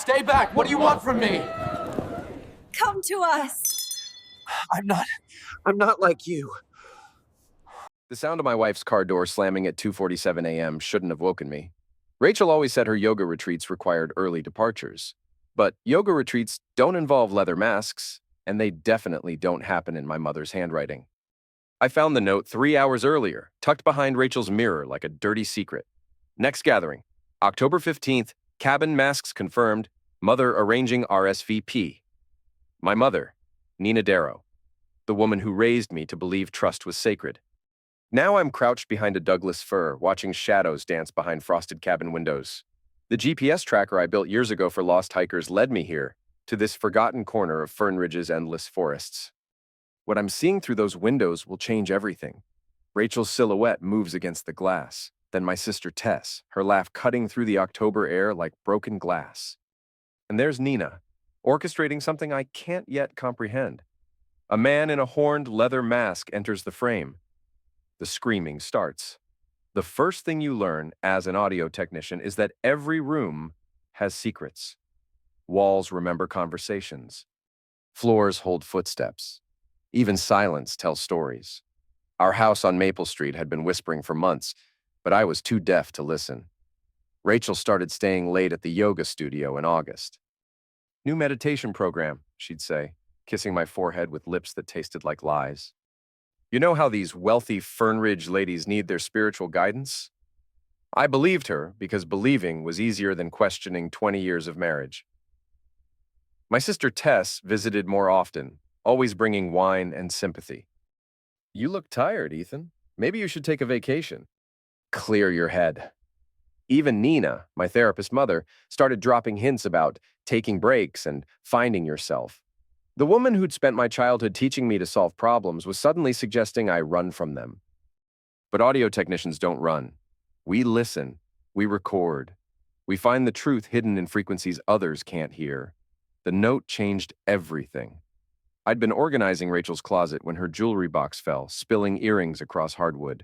Stay back! What do you want from me? Come to us! I'm not like you. The sound of my wife's car door slamming at 2:47 a.m. shouldn't have woken me. Rachel always said her yoga retreats required early departures. But yoga retreats don't involve leather masks, and they definitely don't happen in my mother's handwriting. I found the note 3 hours earlier, tucked behind Rachel's mirror like a dirty secret. Next gathering, October 15th, cabin masks confirmed, mother arranging RSVP. My mother, Nina Darrow, the woman who raised me to believe trust was sacred. Now I'm crouched behind a Douglas fir, watching shadows dance behind frosted cabin windows. The GPS tracker I built years ago for lost hikers led me here, to this forgotten corner of Fern Ridge's endless forests. What I'm seeing through those windows will change everything. Rachel's silhouette moves against the glass, then my sister Tess, her laugh cutting through the October air like broken glass. And there's Nina, orchestrating something I can't yet comprehend. A man in a horned leather mask enters the frame. The screaming starts. The first thing you learn as an audio technician is that every room has secrets. Walls remember conversations. Floors hold footsteps. Even silence tells stories. Our house on Maple Street had been whispering for months, but I was too deaf to listen. Rachel started staying late at the yoga studio in August. New meditation program, she'd say, kissing my forehead with lips that tasted like lies. You know how these wealthy Fern Ridge ladies need their spiritual guidance? I believed her because believing was easier than questioning 20 years of marriage. My sister Tess visited more often, always bringing wine and sympathy. You look tired, Ethan. Maybe you should take a vacation. Clear your head. Even Nina, my therapist mother, started dropping hints about taking breaks and finding yourself. The woman who'd spent my childhood teaching me to solve problems was suddenly suggesting I run from them. But audio technicians don't run. We listen. We record. We find the truth hidden in frequencies others can't hear. The note changed everything. I'd been organizing Rachel's closet when her jewelry box fell, spilling earrings across hardwood.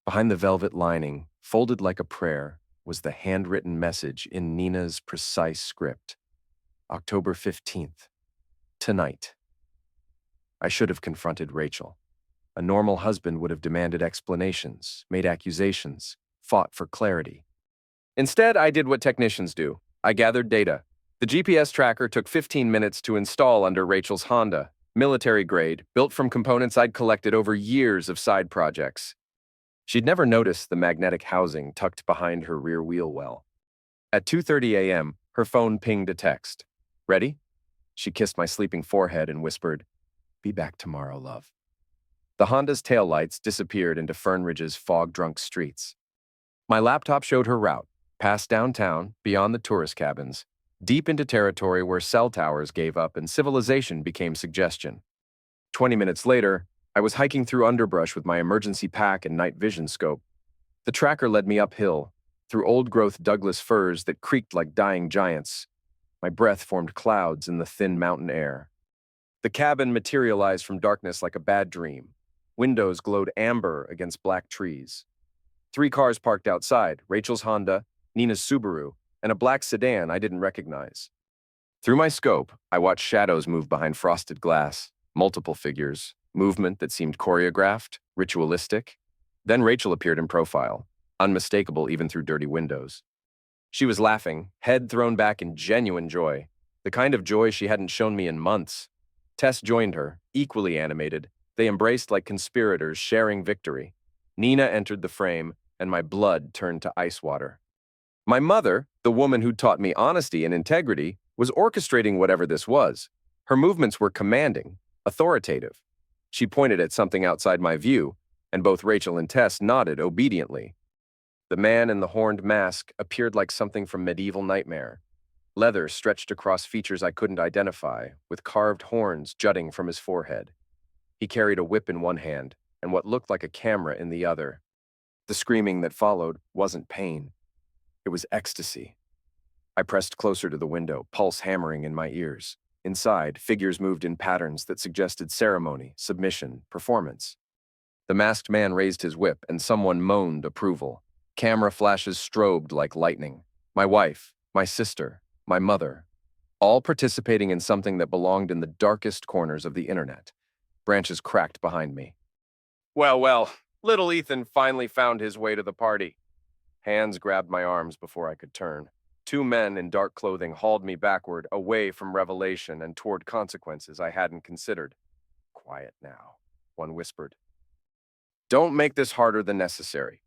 Behind the velvet lining, folded like a prayer, was the handwritten message in Nina's precise script. October 15th. Tonight. I should have confronted Rachel. A normal husband would have demanded explanations, made accusations, fought for clarity. Instead, I did what technicians do. I gathered data. The GPS tracker took 15 minutes to install under Rachel's Honda, military grade, built from components I'd collected over years of side projects. She'd never noticed the magnetic housing tucked behind her rear wheel well. At 2:30 a.m., her phone pinged a text. Ready? She kissed my sleeping forehead and whispered, "Be back tomorrow, love." The Honda's taillights disappeared into Fern Ridge's fog-drunk streets. My laptop showed her route, past downtown, beyond the tourist cabins, deep into territory where cell towers gave up and civilization became suggestion. 20 minutes later, I was hiking through underbrush with my emergency pack and night vision scope. The tracker led me uphill, through old-growth Douglas firs that creaked like dying giants. My breath formed clouds in the thin mountain air. The cabin materialized from darkness like a bad dream. Windows glowed amber against black trees. 3 cars parked outside, Rachel's Honda, Nina's Subaru, and a black sedan I didn't recognize. Through my scope, I watched shadows move behind frosted glass, multiple figures, movement that seemed choreographed, ritualistic. Then Rachel appeared in profile, unmistakable even through dirty windows. She was laughing, head thrown back in genuine joy, the kind of joy she hadn't shown me in months. Tess joined her, equally animated. They embraced like conspirators, sharing victory. Nina entered the frame, and my blood turned to ice water. My mother, the woman who taught me honesty and integrity, was orchestrating whatever this was. Her movements were commanding, authoritative. She pointed at something outside my view, and both Rachel and Tess nodded obediently. The man in the horned mask appeared like something from medieval nightmare. Leather stretched across features I couldn't identify, with carved horns jutting from his forehead. He carried a whip in one hand and what looked like a camera in the other. The screaming that followed wasn't pain. It was ecstasy. I pressed closer to the window, pulse hammering in my ears. Inside, figures moved in patterns that suggested ceremony, submission, performance. The masked man raised his whip, and someone moaned approval. Camera flashes strobed like lightning. My wife, my sister, my mother, all participating in something that belonged in the darkest corners of the internet. Branches cracked behind me. Well, little Ethan finally found his way to the party. Hands grabbed my arms before I could turn. Two men in dark clothing hauled me backward, away from revelation and toward consequences I hadn't considered. Quiet now, one whispered. Don't make this harder than necessary.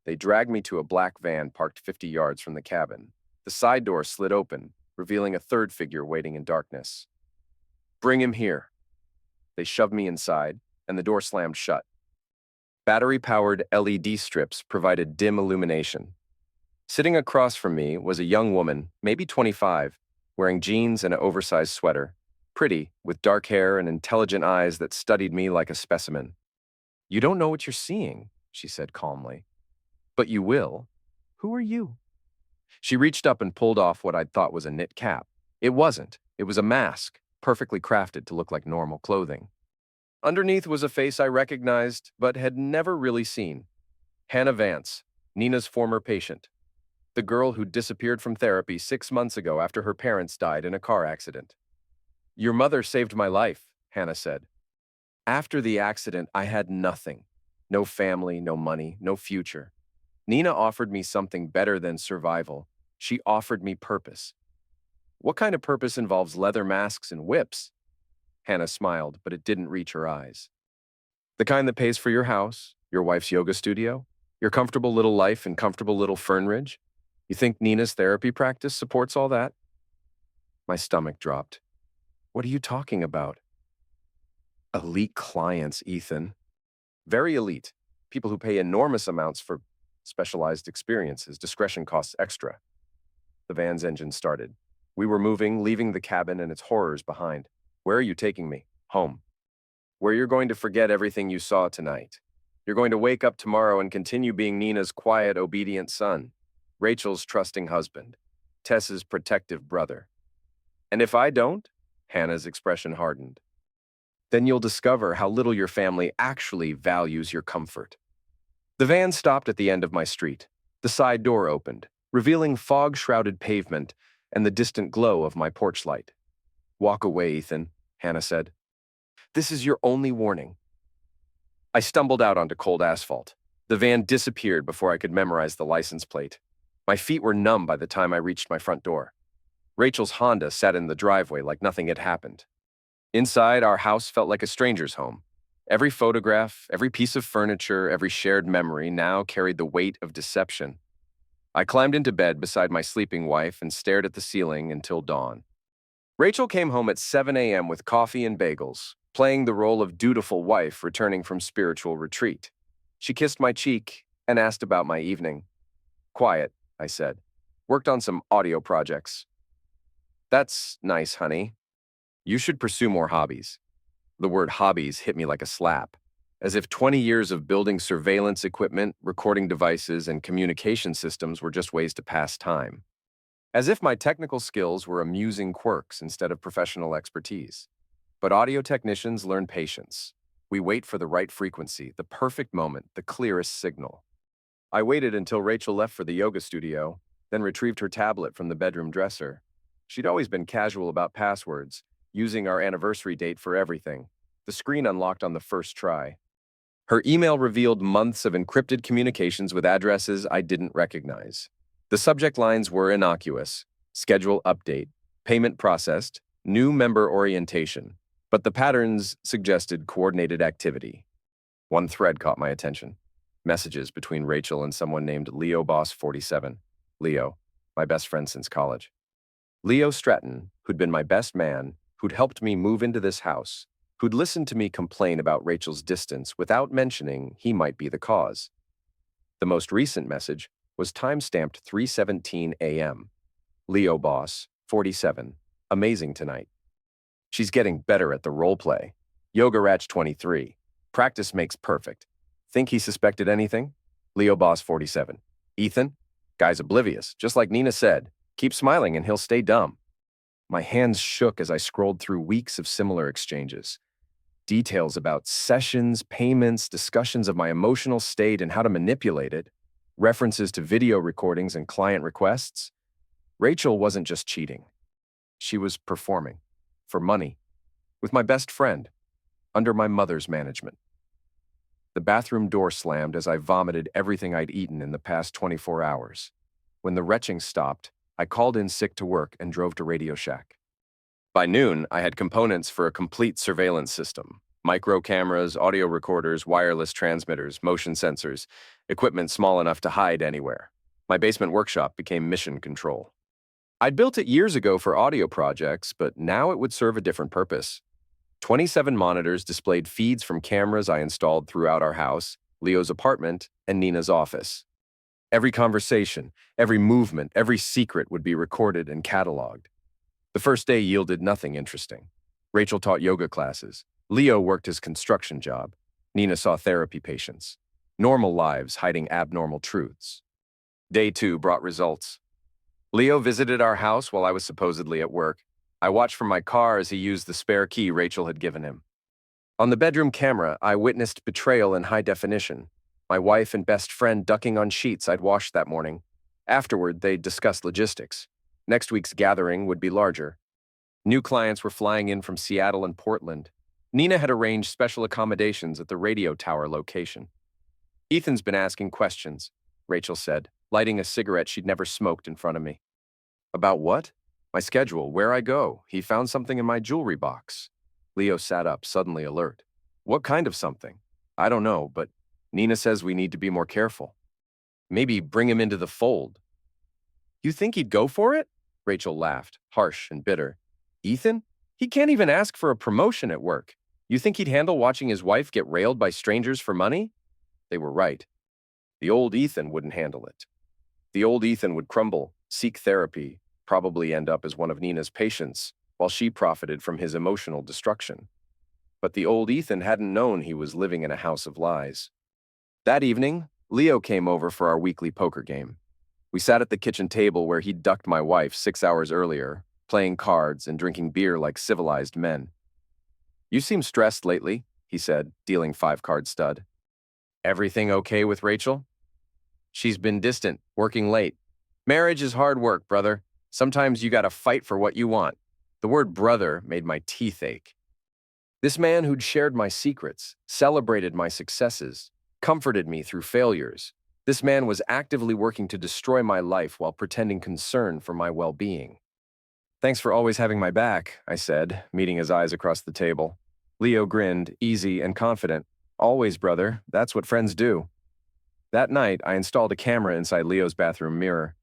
They dragged me to a black van parked 50 yards from the cabin. The side door slid open, revealing a third figure waiting in darkness. Bring him here. They shoved me inside, and the door slammed shut. Battery-powered LED strips provided dim illumination. Sitting across from me was a young woman, maybe 25, wearing jeans and an oversized sweater, pretty, with dark hair and intelligent eyes that studied me like a specimen. You don't know what you're seeing, she said calmly. But you will. Who are you? She reached up and pulled off what I'd thought was a knit cap. It wasn't. It was a mask, perfectly crafted to look like normal clothing. Underneath was a face I recognized, but had never really seen. Hannah Vance, Nina's former patient. The girl who disappeared from therapy 6 months ago after her parents died in a car accident. Your mother saved my life, Hannah said. After the accident, I had nothing. No family, no money, no future. Nina offered me something better than survival. She offered me purpose. What kind of purpose involves leather masks and whips? Hannah smiled, but it didn't reach her eyes. The kind that pays for your house, your wife's yoga studio, your comfortable little life in comfortable little Fern Ridge? You think Nina's therapy practice supports all that? My stomach dropped. What are you talking about? Elite clients, Ethan. Very elite. People who pay enormous amounts for specialized experiences. Discretion costs extra. The van's engine started. We were moving, leaving the cabin and its horrors behind. Where are you taking me? Home. Where you're going to forget everything you saw tonight. You're going to wake up tomorrow and continue being Nina's quiet, obedient son, Rachel's trusting husband, Tess's protective brother. And if I don't, Hannah's expression hardened, then you'll discover how little your family actually values your comfort. The van stopped at the end of my street. The side door opened, revealing fog-shrouded pavement and the distant glow of my porch light. Walk away, Ethan, Hannah said. This is your only warning. I stumbled out onto cold asphalt. The van disappeared before I could memorize the license plate. My feet were numb by the time I reached my front door. Rachel's Honda sat in the driveway like nothing had happened. Inside, our house felt like a stranger's home. Every photograph, every piece of furniture, every shared memory now carried the weight of deception. I climbed into bed beside my sleeping wife and stared at the ceiling until dawn. Rachel came home at 7 a.m. with coffee and bagels, playing the role of dutiful wife returning from spiritual retreat. She kissed my cheek and asked about my evening. Quiet, I said. Worked on some audio projects. That's nice, honey. You should pursue more hobbies. The word hobbies hit me like a slap, as if 20 years of building surveillance equipment, recording devices, and communication systems were just ways to pass time. As if my technical skills were amusing quirks instead of professional expertise. But audio technicians learn patience. We wait for the right frequency, the perfect moment, the clearest signal. I waited until Rachel left for the yoga studio, then retrieved her tablet from the bedroom dresser. She'd always been casual about passwords, using our anniversary date for everything. The screen unlocked on the first try. Her email revealed months of encrypted communications with addresses I didn't recognize. The subject lines were innocuous: schedule update, payment processed, new member orientation. But the patterns suggested coordinated activity. One thread caught my attention. Messages between Rachel and someone named Leo Boss 47. Leo, my best friend since college. Leo Stratton, who'd been my best man, who'd helped me move into this house, who'd listened to me complain about Rachel's distance without mentioning he might be the cause. The most recent message was time-stamped 3:17 a.m. Leo Boss, 47. Amazing tonight. She's getting better at the role play. Yoga Ratch 23. Practice makes perfect. Think he suspected anything? Leo Boss 47. Ethan? Guy's oblivious, just like Nina said. Keep smiling and he'll stay dumb. My hands shook as I scrolled through weeks of similar exchanges. Details about sessions, payments, discussions of my emotional state and how to manipulate it, references to video recordings and client requests. Rachel wasn't just cheating. She was performing. For money. With my best friend. Under my mother's management. The bathroom door slammed as I vomited everything I'd eaten in the past 24 hours. When the retching stopped, I called in sick to work and drove to Radio Shack. By noon, I had components for a complete surveillance system. Micro cameras, audio recorders, wireless transmitters, motion sensors, equipment small enough to hide anywhere. My basement workshop became mission control. I'd built it years ago for audio projects, but now it would serve a different purpose. 27 monitors displayed feeds from cameras I installed throughout our house, Leo's apartment, and Nina's office. Every conversation, every movement, every secret would be recorded and cataloged. The first day yielded nothing interesting. Rachel taught yoga classes. Leo worked his construction job. Nina saw therapy patients. Normal lives hiding abnormal truths. Day 2 brought results. Leo visited our house while I was supposedly at work. I watched from my car as he used the spare key Rachel had given him. On the bedroom camera, I witnessed betrayal in high definition. My wife and best friend ducking on sheets I'd washed that morning. Afterward, they discussed logistics. Next week's gathering would be larger. New clients were flying in from Seattle and Portland. Nina had arranged special accommodations at the radio tower location. Ethan's been asking questions, Rachel said, lighting a cigarette she'd never smoked in front of me. About what? My schedule, where I go. He found something in my jewelry box. Leo sat up, suddenly alert. What kind of something? I don't know, but Nina says we need to be more careful. Maybe bring him into the fold. You think he'd go for it? Rachel laughed, harsh and bitter. Ethan? He can't even ask for a promotion at work. You think he'd handle watching his wife get railed by strangers for money? They were right. The old Ethan wouldn't handle it. The old Ethan would crumble, seek therapy, probably end up as one of Nina's patients, while she profited from his emotional destruction. But the old Ethan hadn't known he was living in a house of lies. That evening, Leo came over for our weekly poker game. We sat at the kitchen table where he'd ducked my wife 6 hours earlier, playing cards and drinking beer like civilized men. You seem stressed lately, he said, dealing 5-card stud. Everything okay with Rachel? She's been distant, working late. Marriage is hard work, brother. Sometimes you gotta fight for what you want. The word brother made my teeth ache. This man who'd shared my secrets, celebrated my successes, comforted me through failures. This man was actively working to destroy my life while pretending concern for my well-being. Thanks for always having my back, I said, meeting his eyes across the table. Leo grinned, easy and confident. Always, brother. That's what friends do. That night, I installed a camera inside Leo's bathroom mirror.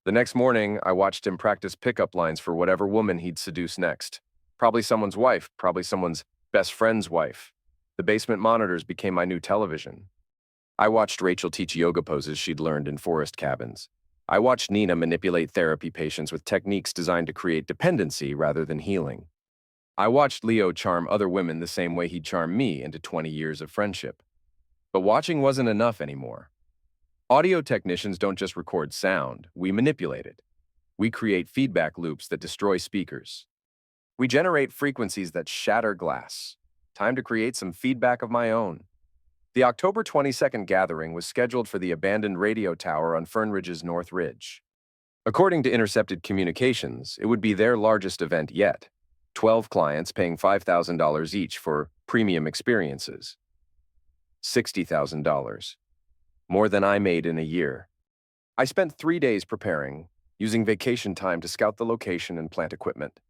The next morning, I watched him practice pickup lines for whatever woman he'd seduce next. Probably someone's wife, probably someone's best friend's wife. The basement monitors became my new television. I watched Rachel teach yoga poses she'd learned in forest cabins. I watched Nina manipulate therapy patients with techniques designed to create dependency rather than healing. I watched Leo charm other women the same way he'd charmed me into 20 years of friendship. But watching wasn't enough anymore. Audio technicians don't just record sound, we manipulate it. We create feedback loops that destroy speakers. We generate frequencies that shatter glass. Time to create some feedback of my own. The October 22nd gathering was scheduled for the abandoned radio tower on Fern Ridge's North Ridge. According to Intercepted Communications, it would be their largest event yet. 12 clients paying $5,000 each for premium experiences. $60,000. More than I made in a year. I spent 3 days preparing, using vacation time to scout the location and plant equipment.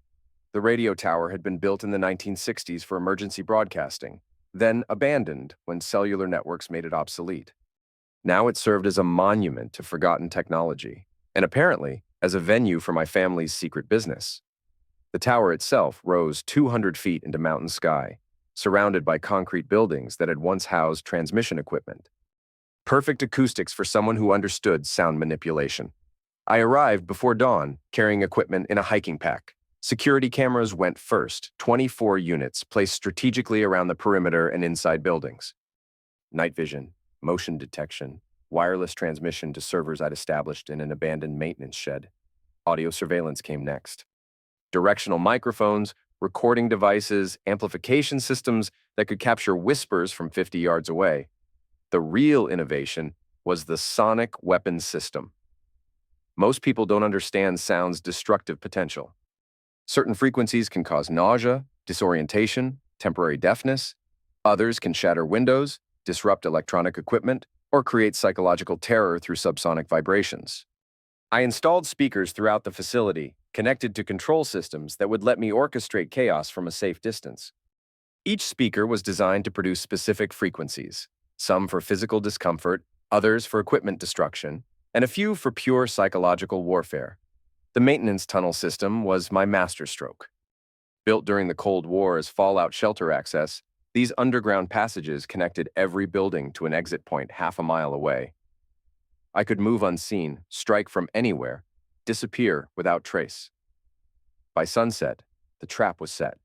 The radio tower had been built in the 1960s for emergency broadcasting, then abandoned when cellular networks made it obsolete. Now it served as a monument to forgotten technology, and apparently as a venue for my family's secret business. The tower itself rose 200 feet into mountain sky, surrounded by concrete buildings that had once housed transmission equipment. Perfect acoustics for someone who understood sound manipulation. I arrived before dawn, carrying equipment in a hiking pack. Security cameras went first, 24 units placed strategically around the perimeter and inside buildings. Night vision, motion detection, wireless transmission to servers I'd established in an abandoned maintenance shed. Audio surveillance came next. Directional microphones, recording devices, amplification systems that could capture whispers from 50 yards away. The real innovation was the sonic weapons system. Most people don't understand sound's destructive potential. Certain frequencies can cause nausea, disorientation, temporary deafness. Others can shatter windows, disrupt electronic equipment, or create psychological terror through subsonic vibrations. I installed speakers throughout the facility, connected to control systems that would let me orchestrate chaos from a safe distance. Each speaker was designed to produce specific frequencies, some for physical discomfort, others for equipment destruction, and a few for pure psychological warfare. The maintenance tunnel system was my masterstroke. Built during the Cold War as fallout shelter access, these underground passages connected every building to an exit point half a mile away. I could move unseen, strike from anywhere, disappear without trace. By sunset, the trap was set.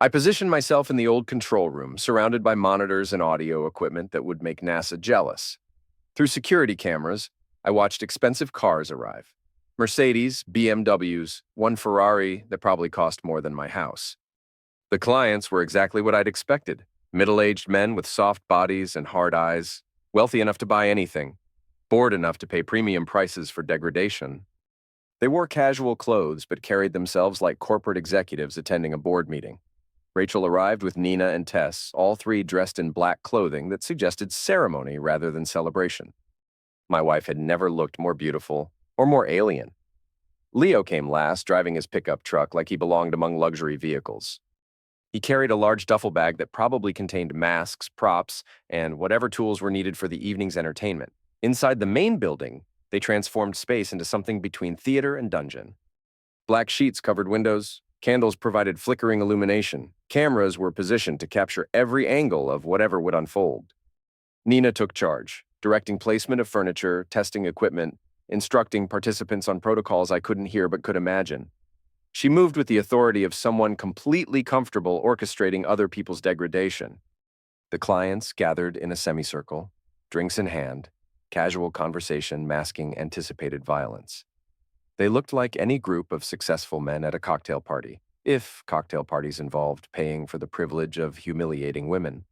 I positioned myself in the old control room, surrounded by monitors and audio equipment that would make NASA jealous. Through security cameras, I watched expensive cars arrive. Mercedes, BMWs, one Ferrari that probably cost more than my house. The clients were exactly what I'd expected. Middle-aged men with soft bodies and hard eyes, wealthy enough to buy anything, bored enough to pay premium prices for degradation. They wore casual clothes but carried themselves like corporate executives attending a board meeting. Rachel arrived with Nina and Tess, all three dressed in black clothing that suggested ceremony rather than celebration. My wife had never looked more beautiful or more alien. Leo came last, driving his pickup truck like he belonged among luxury vehicles. He carried a large duffel bag that probably contained masks, props, and whatever tools were needed for the evening's entertainment. Inside the main building, they transformed space into something between theater and dungeon. Black sheets covered windows, candles provided flickering illumination, cameras were positioned to capture every angle of whatever would unfold. Nina took charge, directing placement of furniture, testing equipment, instructing participants on protocols I couldn't hear but could imagine. She moved with the authority of someone completely comfortable orchestrating other people's degradation. The clients gathered in a semicircle, drinks in hand, casual conversation masking anticipated violence. They looked like any group of successful men at a cocktail party, if cocktail parties involved paying for the privilege of humiliating women.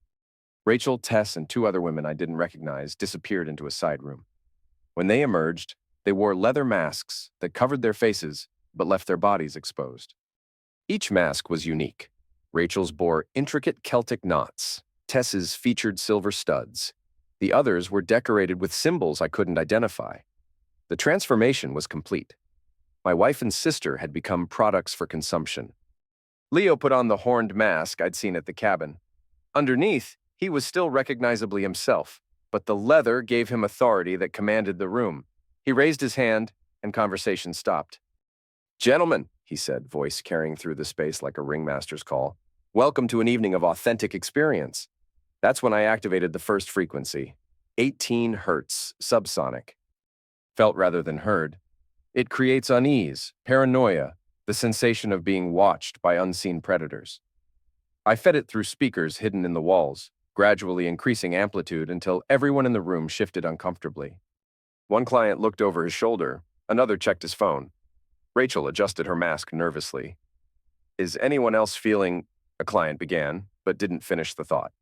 Rachel, Tess, and two other women I didn't recognize disappeared into a side room. When they emerged, they wore leather masks that covered their faces but left their bodies exposed. Each mask was unique. Rachel's bore intricate Celtic knots, Tess's featured silver studs. The others were decorated with symbols I couldn't identify. The transformation was complete. My wife and sister had become products for consumption. Leo put on the horned mask I'd seen at the cabin. Underneath, he was still recognizably himself, but the leather gave him authority that commanded the room. He raised his hand, and conversation stopped. "Gentlemen," he said, voice carrying through the space like a ringmaster's call, "welcome to an evening of authentic experience." That's when I activated the first frequency, 18 hertz, subsonic. Felt rather than heard. It creates unease, paranoia, the sensation of being watched by unseen predators. I fed it through speakers hidden in the walls, gradually increasing amplitude until everyone in the room shifted uncomfortably. One client looked over his shoulder, another checked his phone. Rachel adjusted her mask nervously. "Is anyone else feeling?" a client began, but didn't finish the thought.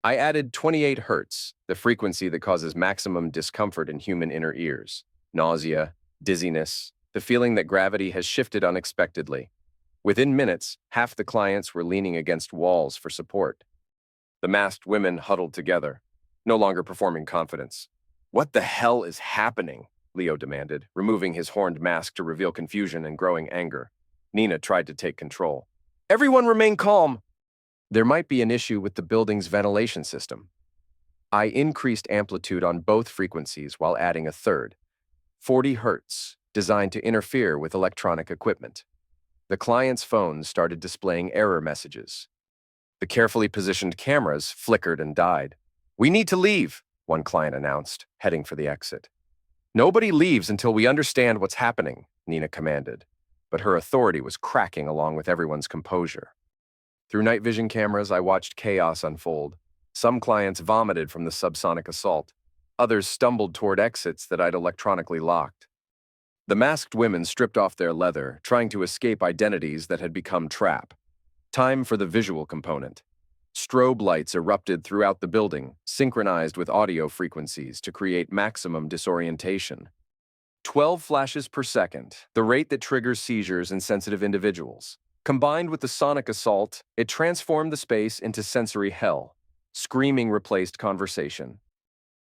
I added 28 hertz, the frequency that causes maximum discomfort in human inner ears, nausea, dizziness, the feeling that gravity has shifted unexpectedly. Within minutes, half the clients were leaning against walls for support. The masked women huddled together, no longer performing confidence. "What the hell is happening?" Leo demanded, removing his horned mask to reveal confusion and growing anger. Nina tried to take control. "Everyone remain calm." There might be an issue with the building's ventilation system. I increased amplitude on both frequencies while adding a third, 40 hertz, designed to interfere with electronic equipment. The client's phones started displaying error messages. The carefully positioned cameras flickered and died. "We need to leave," one client announced, heading for the exit. "Nobody leaves until we understand what's happening," Nina commanded, but her authority was cracking along with everyone's composure. Through night vision cameras, I watched chaos unfold. Some clients vomited from the subsonic assault. Others stumbled toward exits that I'd electronically locked. The masked women stripped off their leather, trying to escape identities that had become trap. Time for the visual component. Strobe lights erupted throughout the building, synchronized with audio frequencies to create maximum disorientation. 12 flashes per second, the rate that triggers seizures in sensitive individuals. Combined with the sonic assault, it transformed the space into sensory hell. Screaming replaced conversation.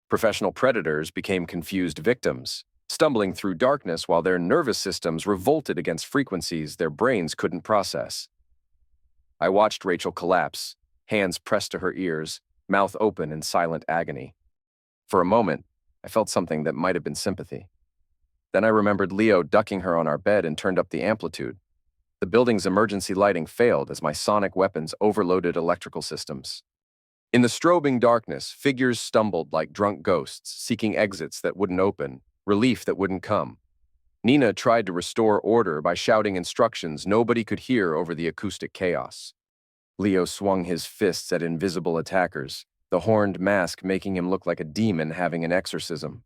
Professional predators became confused victims, stumbling through darkness while their nervous systems revolted against frequencies their brains couldn't process. I watched Rachel collapse, hands pressed to her ears, mouth open in silent agony. For a moment, I felt something that might have been sympathy. Then I remembered Leo ducking her on our bed and turned up the amplitude. The building's emergency lighting failed as my sonic weapons overloaded electrical systems. In the strobing darkness, figures stumbled like drunk ghosts, seeking exits that wouldn't open, relief that wouldn't come. Nina tried to restore order by shouting instructions nobody could hear over the acoustic chaos. Leo swung his fists at invisible attackers, the horned mask making him look like a demon having an exorcism.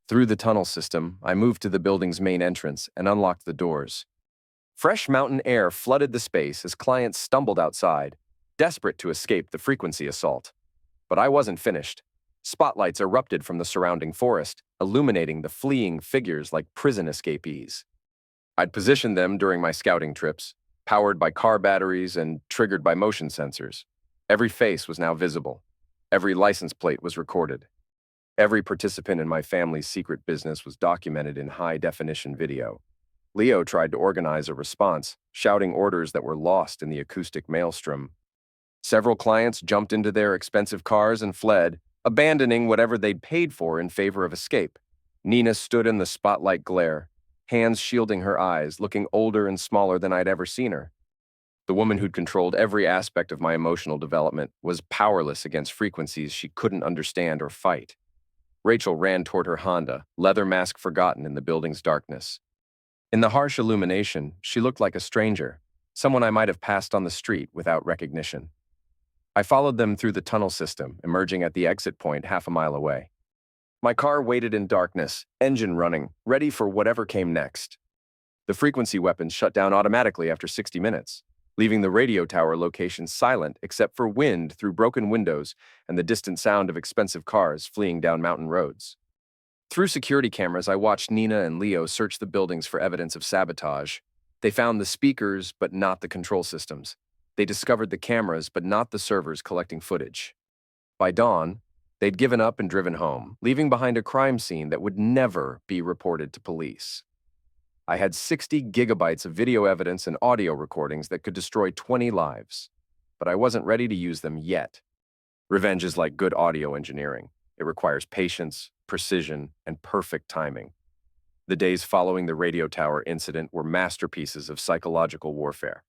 Through the tunnel system, I moved to the building's main entrance and unlocked the doors. Fresh mountain air flooded the space as clients stumbled outside, desperate to escape the frequency assault. But I wasn't finished. Spotlights erupted from the surrounding forest, illuminating the fleeing figures like prison escapees. I'd positioned them during my scouting trips, powered by car batteries and triggered by motion sensors. Every face was now visible. Every license plate was recorded. Every participant in my family's secret business was documented in high-definition video. Leo tried to organize a response, shouting orders that were lost in the acoustic maelstrom. Several clients jumped into their expensive cars and fled, abandoning whatever they'd paid for in favor of escape. Nina stood in the spotlight glare, hands shielding her eyes, looking older and smaller than I'd ever seen her. The woman who'd controlled every aspect of my emotional development was powerless against frequencies she couldn't understand or fight. Rachel ran toward her Honda, leather mask forgotten in the building's darkness. In the harsh illumination, she looked like a stranger, someone I might have passed on the street without recognition. I followed them through the tunnel system, emerging at the exit point half a mile away. My car waited in darkness, engine running, ready for whatever came next. The frequency weapons shut down automatically after 60 minutes, leaving the radio tower location silent except for wind through broken windows and the distant sound of expensive cars fleeing down mountain roads. Through security cameras, I watched Nina and Leo search the buildings for evidence of sabotage. They found the speakers, but not the control systems. They discovered the cameras, but not the servers collecting footage. By dawn, they'd given up and driven home, leaving behind a crime scene that would never be reported to police. I had 60 gigabytes of video evidence and audio recordings that could destroy 20 lives, but I wasn't ready to use them yet. Revenge is like good audio engineering. It requires patience, precision, and perfect timing. The days following the radio tower incident were masterpieces of psychological warfare.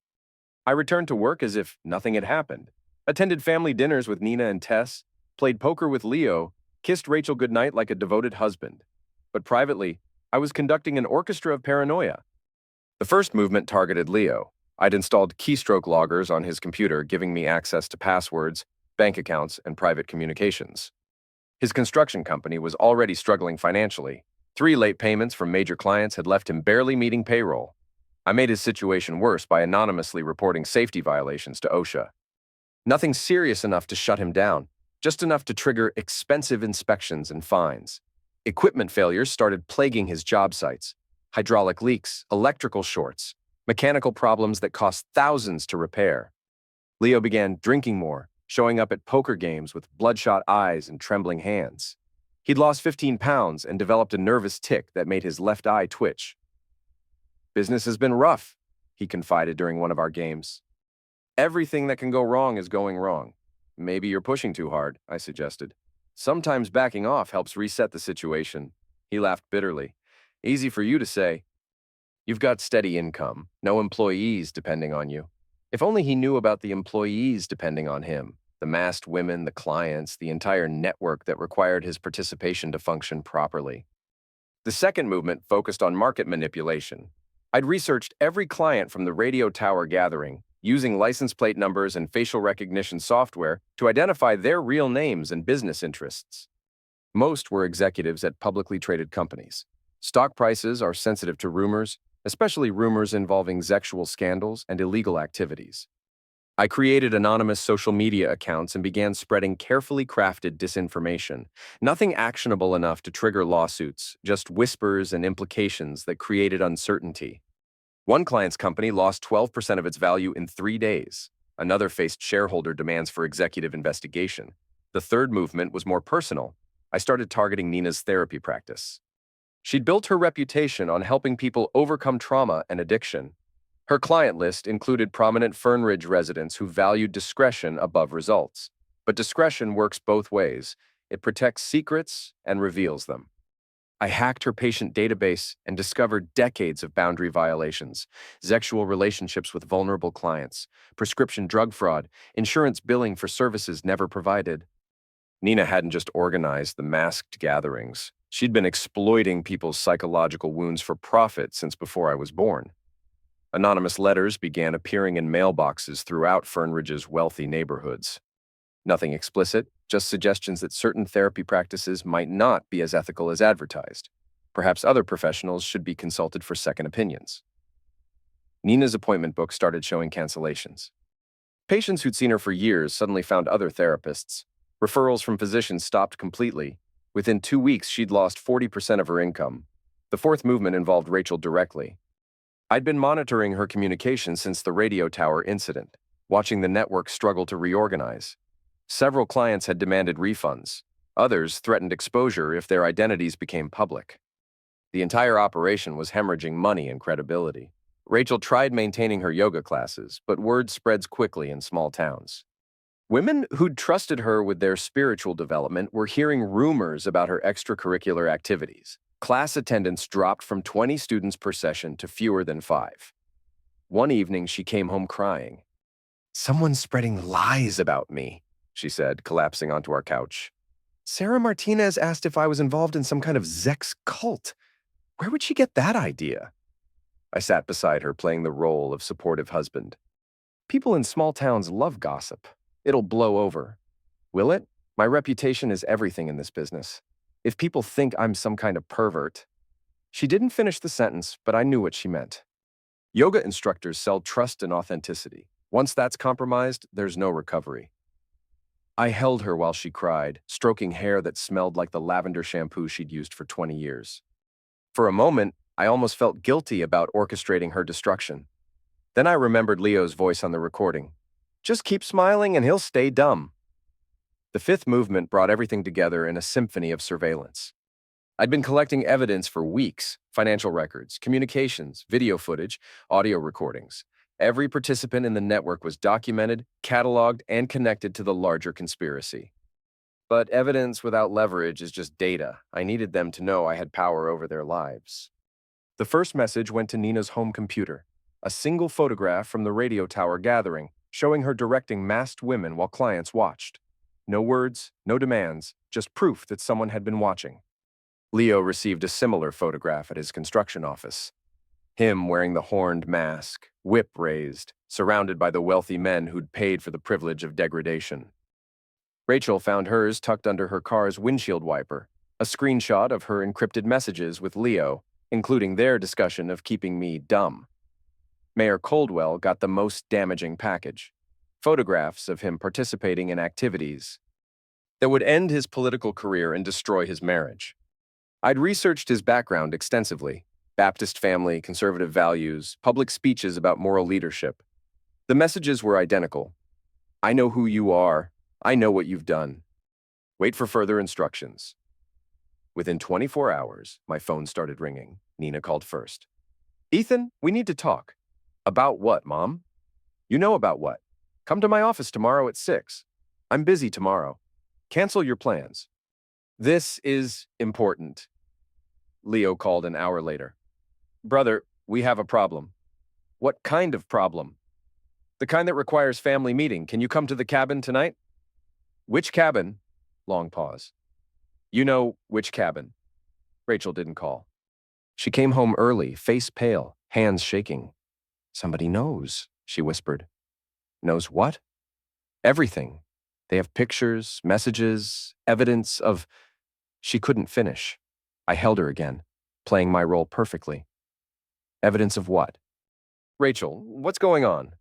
I returned to work as if nothing had happened, attended family dinners with Nina and Tess, played poker with Leo, kissed Rachel goodnight like a devoted husband. But privately, I was conducting an orchestra of paranoia. The first movement targeted Leo. I'd installed keystroke loggers on his computer, giving me access to passwords, bank accounts, and private communications. His construction company was already struggling financially. 3 late payments from major clients had left him barely meeting payroll. I made his situation worse by anonymously reporting safety violations to OSHA. Nothing serious enough to shut him down, just enough to trigger expensive inspections and fines. Equipment failures started plaguing his job sites. Hydraulic leaks, electrical shorts, mechanical problems that cost thousands to repair. Leo began drinking more, showing up at poker games with bloodshot eyes and trembling hands. He'd lost 15 pounds and developed a nervous tic that made his left eye twitch. "Business has been rough," he confided during one of our games. "Everything that can go wrong is going wrong. Maybe you're pushing too hard," I suggested. "Sometimes backing off helps reset the situation." He laughed bitterly. "Easy for you to say. You've got steady income, no employees depending on you." If only he knew about the employees depending on him, the masked women, the clients, the entire network that required his participation to function properly. The second movement focused on market manipulation. I'd researched every client from the radio tower gathering, using license plate numbers and facial recognition software to identify their real names and business interests. Most were executives at publicly traded companies. Stock prices are sensitive to rumors, especially rumors involving sexual scandals and illegal activities. I created anonymous social media accounts and began spreading carefully crafted disinformation. Nothing actionable enough to trigger lawsuits, just whispers and implications that created uncertainty. One client's company lost 12% of its value in 3 days. Another faced shareholder demands for executive investigation. The third movement was more personal. I started targeting Nina's therapy practice. She'd built her reputation on helping people overcome trauma and addiction. Her client list included prominent Fernridge residents who valued discretion above results. But discretion works both ways. It protects secrets and reveals them. I hacked her patient database and discovered decades of boundary violations, sexual relationships with vulnerable clients, prescription drug fraud, insurance billing for services never provided. Nina hadn't just organized the masked gatherings. She'd been exploiting people's psychological wounds for profit since before I was born. Anonymous letters began appearing in mailboxes throughout Fernridge's wealthy neighborhoods. Nothing explicit, just suggestions that certain therapy practices might not be as ethical as advertised. Perhaps other professionals should be consulted for second opinions. Nina's appointment book started showing cancellations. Patients who'd seen her for years suddenly found other therapists. Referrals from physicians stopped completely. Within 2 weeks, she'd lost 40% of her income. The fourth movement involved Rachel directly. I'd been monitoring her communication since the radio tower incident, watching the network struggle to reorganize. Several clients had demanded refunds. Others threatened exposure if their identities became public. The entire operation was hemorrhaging money and credibility. Rachel tried maintaining her yoga classes, but word spreads quickly in small towns. Women who'd trusted her with their spiritual development were hearing rumors about her extracurricular activities. Class attendance dropped from 20 students per session to fewer than 5. One evening, she came home crying. "Someone's spreading lies about me," she said, collapsing onto our couch. "Sarah Martinez asked if I was involved in some kind of Zex cult. Where would she get that idea?" I sat beside her, playing the role of supportive husband. People in small towns love gossip. It'll blow over. Will it? My reputation is everything in this business. If people think I'm some kind of pervert. She didn't finish the sentence, but I knew what she meant. Yoga instructors sell trust and authenticity. Once that's compromised, there's no recovery. I held her while she cried, stroking hair that smelled like the lavender shampoo she'd used for 20 years. For a moment, I almost felt guilty about orchestrating her destruction. Then I remembered Leo's voice on the recording. "Just keep smiling and he'll stay dumb." The fifth movement brought everything together in a symphony of surveillance. I'd been collecting evidence for weeks: financial records, communications, video footage, audio recordings. Every participant in the network was documented, cataloged, and connected to the larger conspiracy. But evidence without leverage is just data. I needed them to know I had power over their lives. The first message went to Nina's home computer, a single photograph from the radio tower gathering, showing her directing masked women while clients watched. No words, no demands, just proof that someone had been watching. Leo received a similar photograph at his construction office. Him wearing the horned mask, whip raised, surrounded by the wealthy men who'd paid for the privilege of degradation. Rachel found hers tucked under her car's windshield wiper, a screenshot of her encrypted messages with Leo, including their discussion of keeping me dumb. Mayor Coldwell got the most damaging package: photographs of him participating in activities that would end his political career and destroy his marriage. I'd researched his background extensively: Baptist family, conservative values, public speeches about moral leadership. The messages were identical. "I know who you are. I know what you've done. Wait for further instructions." Within 24 hours, my phone started ringing. Nina called first. "Ethan, we need to talk." "About what, Mom?" "You know about what. Come to my office tomorrow at 6. I'm busy tomorrow. Cancel your plans." "This is important." Leo called an hour later. "Brother, we have a problem." "What kind of problem?" "The kind that requires family meeting. Can you come to the cabin tonight?" "Which cabin?" Long pause. "You know which cabin." Rachel didn't call. She came home early, face pale, hands shaking. "Somebody knows," she whispered. "Knows what?" "Everything. They have pictures, messages, evidence of—" She couldn't finish. I held her again, playing my role perfectly. "Evidence of what?" "Rachel, what's going on?"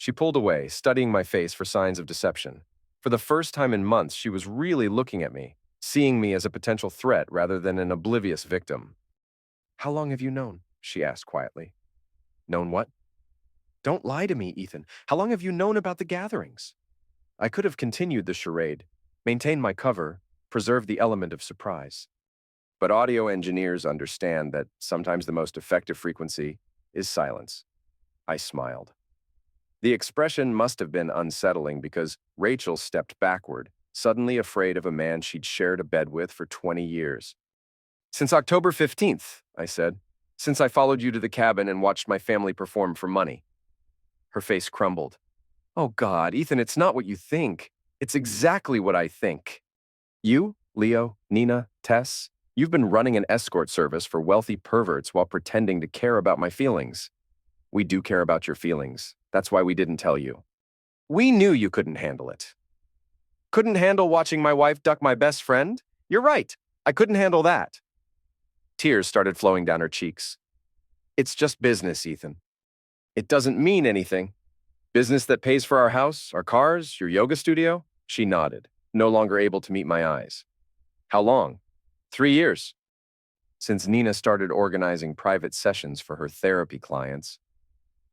She pulled away, studying my face for signs of deception. For the first time in months, she was really looking at me, seeing me as a potential threat rather than an oblivious victim. "How long have you known?" she asked quietly. "Known what?" "Don't lie to me, Ethan. How long have you known about the gatherings?" I could have continued the charade, maintained my cover, preserved the element of surprise. But audio engineers understand that sometimes the most effective frequency is silence. I smiled. The expression must have been unsettling because Rachel stepped backward, suddenly afraid of a man she'd shared a bed with for 20 years. "Since October 15th, I said. "Since I followed you to the cabin and watched my family perform for money." Her face crumbled. "Oh God, Ethan, it's not what you think. It's exactly what I think. You, Leo, Nina, Tess, you've been running an escort service for wealthy perverts while pretending to care about my feelings. We do care about your feelings. That's why we didn't tell you. We knew you couldn't handle it." "Couldn't handle watching my wife duck my best friend? You're right. I couldn't handle that." Tears started flowing down her cheeks. "It's just business, Ethan. It doesn't mean anything. Business that pays for our house, our cars, your yoga studio?" She nodded, no longer able to meet my eyes. "How long?" 3 years. Since Nina started organizing private sessions for her therapy clients.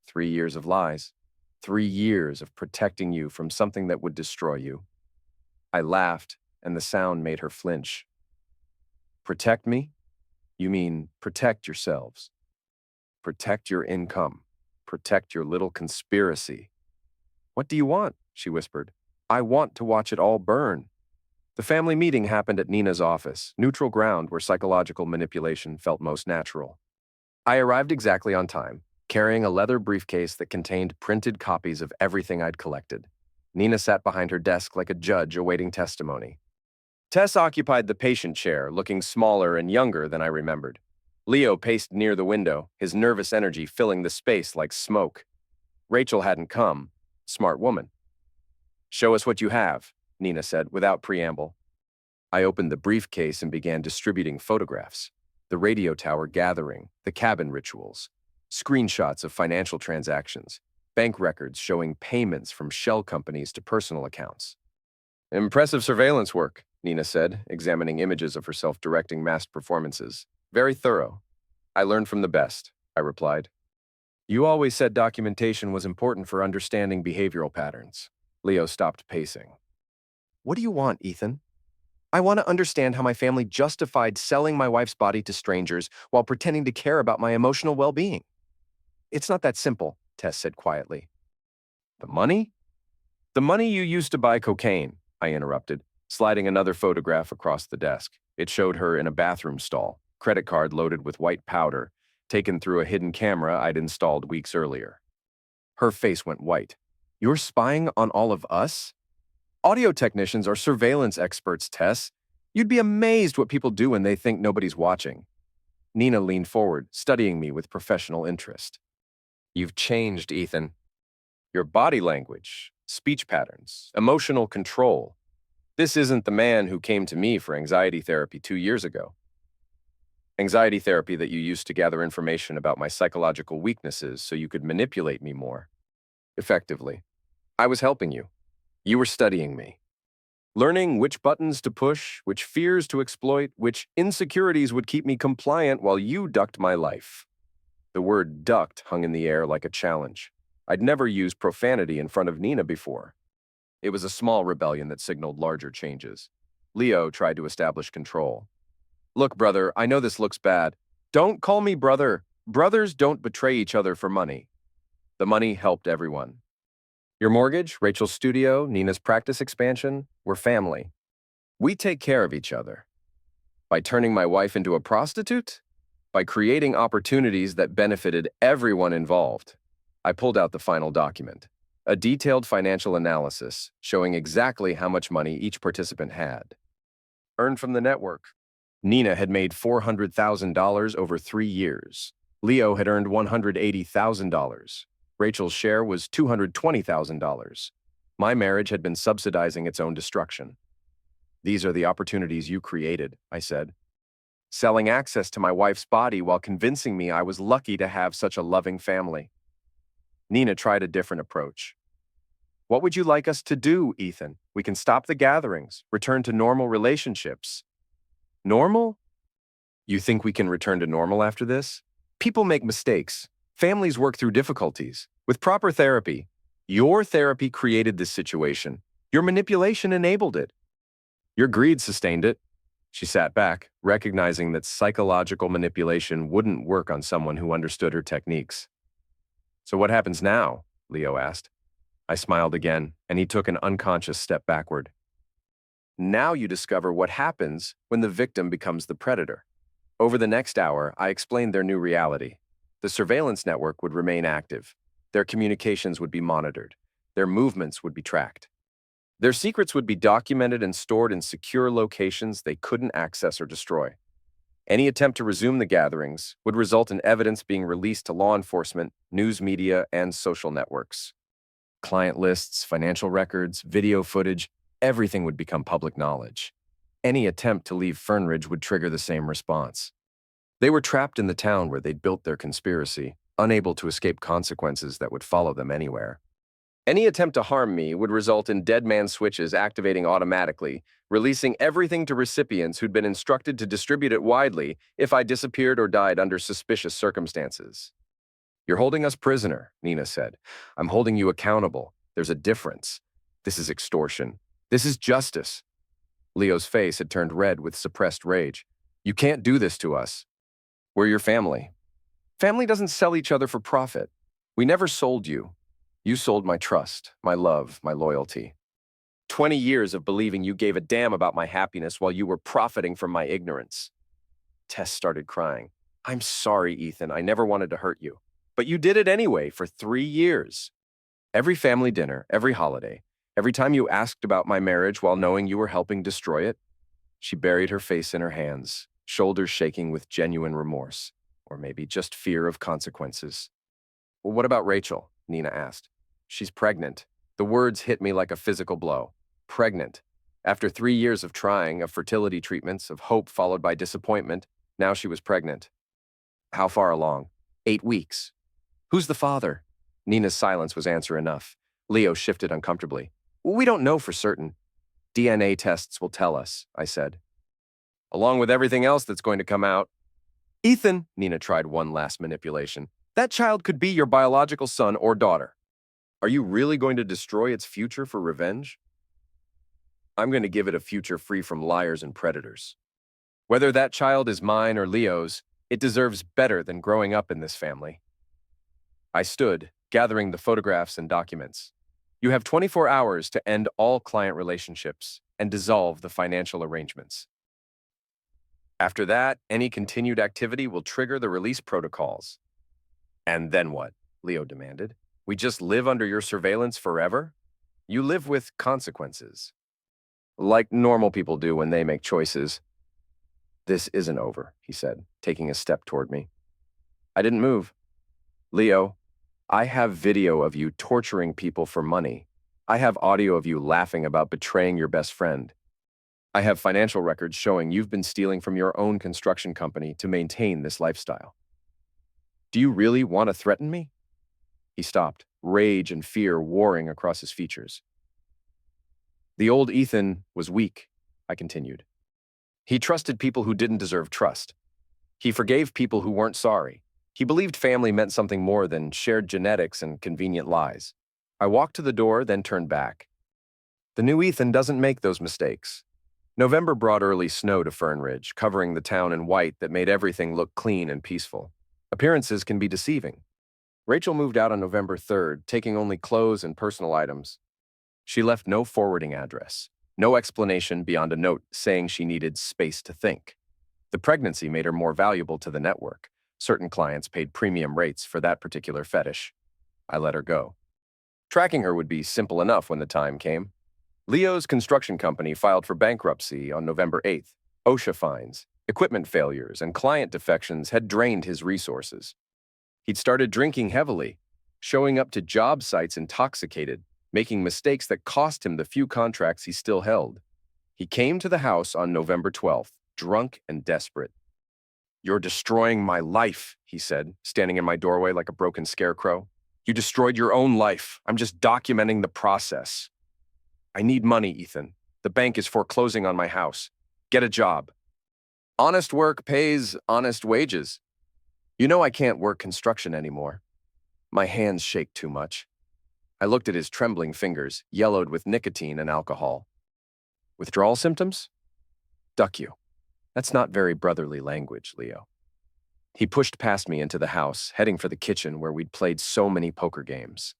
3 years of lies. 3 years of protecting you from something that would destroy you. I laughed, and the sound made her flinch. "Protect me? You mean protect yourselves. Protect your income. Protect your little conspiracy." "What do you want?" she whispered. "I want to watch it all burn." The family meeting happened at Nina's office, neutral ground where psychological manipulation felt most natural. I arrived exactly on time, carrying a leather briefcase that contained printed copies of everything I'd collected. Nina sat behind her desk like a judge awaiting testimony. Tess occupied the patient chair, looking smaller and younger than I remembered. Leo paced near the window, his nervous energy filling the space like smoke. Rachel hadn't come. Smart woman. "Show us what you have," Nina said without preamble. I opened the briefcase and began distributing photographs. The radio tower gathering, the cabin rituals, screenshots of financial transactions, bank records showing payments from shell companies to personal accounts. "Impressive surveillance work," Nina said, examining images of herself directing massed performances. "Very thorough." "I learned from the best," I replied. "You always said documentation was important for understanding behavioral patterns." Leo stopped pacing. "What do you want, Ethan?" "I want to understand how my family justified selling my wife's body to strangers while pretending to care about my emotional well-being." "It's not that simple," Tess said quietly. "The money?" "The money you used to buy cocaine," I interrupted, sliding another photograph across the desk. It showed her in a bathroom stall, credit card loaded with white powder, taken through a hidden camera I'd installed weeks earlier. Her face went white. "You're spying on all of us?" "Audio technicians are surveillance experts, Tess. You'd be amazed what people do when they think nobody's watching." Nina leaned forward, studying me with professional interest. "You've changed, Ethan. Your body language, speech patterns, emotional control. This isn't the man who came to me for anxiety therapy 2 years ago. Anxiety therapy that you used to gather information about my psychological weaknesses so you could manipulate me more effectively. I was helping you. You were studying me. Learning which buttons to push, which fears to exploit, which insecurities would keep me compliant while you ducked my life." The word ducked hung in the air like a challenge. I'd never used profanity in front of Nina before. It was a small rebellion that signaled larger changes. Leo tried to establish control. "Look, brother, I know this looks bad. Don't call me brother. Brothers don't betray each other for money." The money helped everyone. Your mortgage, Rachel's studio, Nina's practice expansion, we're family. We take care of each other. By turning my wife into a prostitute? By creating opportunities that benefited everyone involved. I pulled out the final document, a detailed financial analysis showing exactly how much money each participant had. Earned from the network. Nina had made $400,000 over 3 years. Leo had earned $180,000. Rachel's share was $220,000. My marriage had been subsidizing its own destruction. "These are the opportunities you created," I said. "Selling access to my wife's body while convincing me I was lucky to have such a loving family." Nina tried a different approach. What would you like us to do, Ethan? We can stop the gatherings, return to normal relationships. Normal? You think we can return to normal after this? People make mistakes. Families work through difficulties. With proper therapy, your therapy created this situation. Your manipulation enabled it. Your greed sustained it. She sat back, recognizing that psychological manipulation wouldn't work on someone who understood her techniques. So what happens now? Leo asked. I smiled again, and he took an unconscious step backward. Now you discover what happens when the victim becomes the predator. Over the next hour, I explained their new reality. The surveillance network would remain active. Their communications would be monitored. Their movements would be tracked. Their secrets would be documented and stored in secure locations they couldn't access or destroy. Any attempt to resume the gatherings would result in evidence being released to law enforcement, news media, and social networks. Client lists, financial records, video footage, everything would become public knowledge. Any attempt to leave Fernridge would trigger the same response. They were trapped in the town where they'd built their conspiracy, unable to escape consequences that would follow them anywhere. Any attempt to harm me would result in dead man switches activating automatically, releasing everything to recipients who'd been instructed to distribute it widely if I disappeared or died under suspicious circumstances. You're holding us prisoner, Nina said. I'm holding you accountable. There's a difference. This is extortion. This is justice. Leo's face had turned red with suppressed rage. You can't do this to us. We're your family. Family doesn't sell each other for profit. We never sold you. You sold my trust, my love, my loyalty. 20 years of believing you gave a damn about my happiness while you were profiting from my ignorance. Tess started crying. I'm sorry, Ethan. I never wanted to hurt you. But you did it anyway for 3 years. Every family dinner, every holiday, every time you asked about my marriage while knowing you were helping destroy it. She buried her face in her hands, shoulders shaking with genuine remorse, or maybe just fear of consequences. Well, what about Rachel? Nina asked. She's pregnant. The words hit me like a physical blow. Pregnant. After 3 years of trying, of fertility treatments, of hope followed by disappointment, now she was pregnant. How far along? 8 weeks. Who's the father? Nina's silence was answer enough. Leo shifted uncomfortably. We don't know for certain. DNA tests will tell us, I said. Along with everything else that's going to come out. Ethan, Nina tried one last manipulation. That child could be your biological son or daughter. Are you really going to destroy its future for revenge? I'm going to give it a future free from liars and predators. Whether that child is mine or Leo's, it deserves better than growing up in this family. I stood, gathering the photographs and documents. You have 24 hours to end all client relationships and dissolve the financial arrangements. After that, any continued activity will trigger the release protocols. And then what? Leo demanded. We just live under your surveillance forever? You live with consequences. Like normal people do when they make choices. This isn't over, he said, taking a step toward me. I didn't move. Leo, I have video of you torturing people for money. I have audio of you laughing about betraying your best friend. I have financial records showing you've been stealing from your own construction company to maintain this lifestyle. Do you really want to threaten me? He stopped, rage and fear warring across his features. The old Ethan was weak, I continued. He trusted people who didn't deserve trust. He forgave people who weren't sorry. He believed family meant something more than shared genetics and convenient lies. I walked to the door, then turned back. The new Ethan doesn't make those mistakes. November brought early snow to Fernridge, covering the town in white that made everything look clean and peaceful. Appearances can be deceiving. Rachel moved out on November 3rd, taking only clothes and personal items. She left no forwarding address, no explanation beyond a note saying she needed space to think. The pregnancy made her more valuable to the network. Certain clients paid premium rates for that particular fetish. I let her go. Tracking her would be simple enough when the time came. Leo's construction company filed for bankruptcy on November 8th. OSHA fines, equipment failures, and client defections had drained his resources. He'd started drinking heavily, showing up to job sites intoxicated, making mistakes that cost him the few contracts he still held. He came to the house on November 12th, drunk and desperate. You're destroying my life, he said, standing in my doorway like a broken scarecrow. You destroyed your own life. I'm just documenting the process. I need money, Ethan. The bank is foreclosing on my house. Get a job. Honest work pays honest wages. You know I can't work construction anymore. My hands shake too much. I looked at his trembling fingers, yellowed with nicotine and alcohol. Withdrawal symptoms? Duck you. That's not very brotherly language, Leo. He pushed past me into the house, heading for the kitchen where we'd played so many poker games.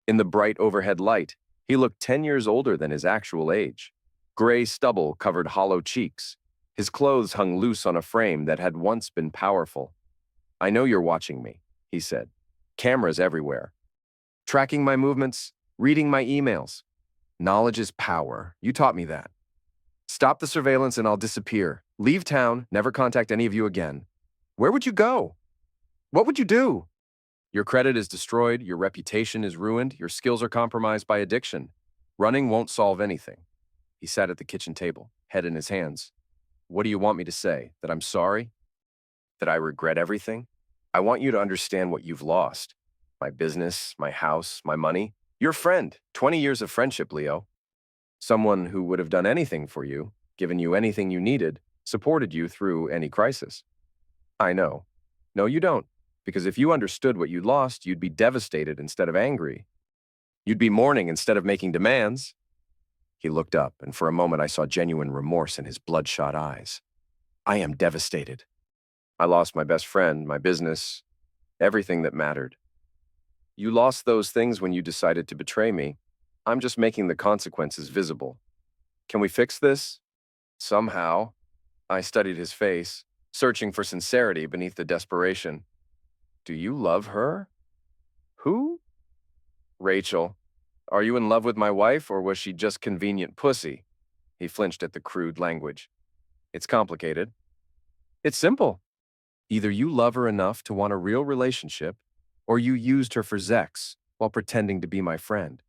In the bright overhead light, he looked 10 years older than his actual age. Gray stubble covered hollow cheeks. His clothes hung loose on a frame that had once been powerful. I know you're watching me, he said. Cameras everywhere. Tracking my movements, reading my emails. Knowledge is power. You taught me that. Stop the surveillance and I'll disappear. Leave town, never contact any of you again. Where would you go? What would you do? Your credit is destroyed, your reputation is ruined, your skills are compromised by addiction. Running won't solve anything. He sat at the kitchen table, head in his hands. What do you want me to say? That I'm sorry? That I regret everything? I want you to understand what you've lost. My business, my house, my money. Your friend, 20 years of friendship, Leo. Someone who would have done anything for you, given you anything you needed, supported you through any crisis. I know. No, you don't. Because if you understood what you lost, you'd be devastated instead of angry. You'd be mourning instead of making demands. He looked up, and for a moment I saw genuine remorse in his bloodshot eyes. I am devastated. I lost my best friend, my business, everything that mattered. You lost those things when you decided to betray me. I'm just making the consequences visible. Can we fix this? Somehow. I studied his face, searching for sincerity beneath the desperation. Do you love her? Who? Rachel. Are you in love with my wife, or was she just convenient pussy? He flinched at the crude language. It's complicated. It's simple. Either you love her enough to want a real relationship, or you used her for sex while pretending to be my friend.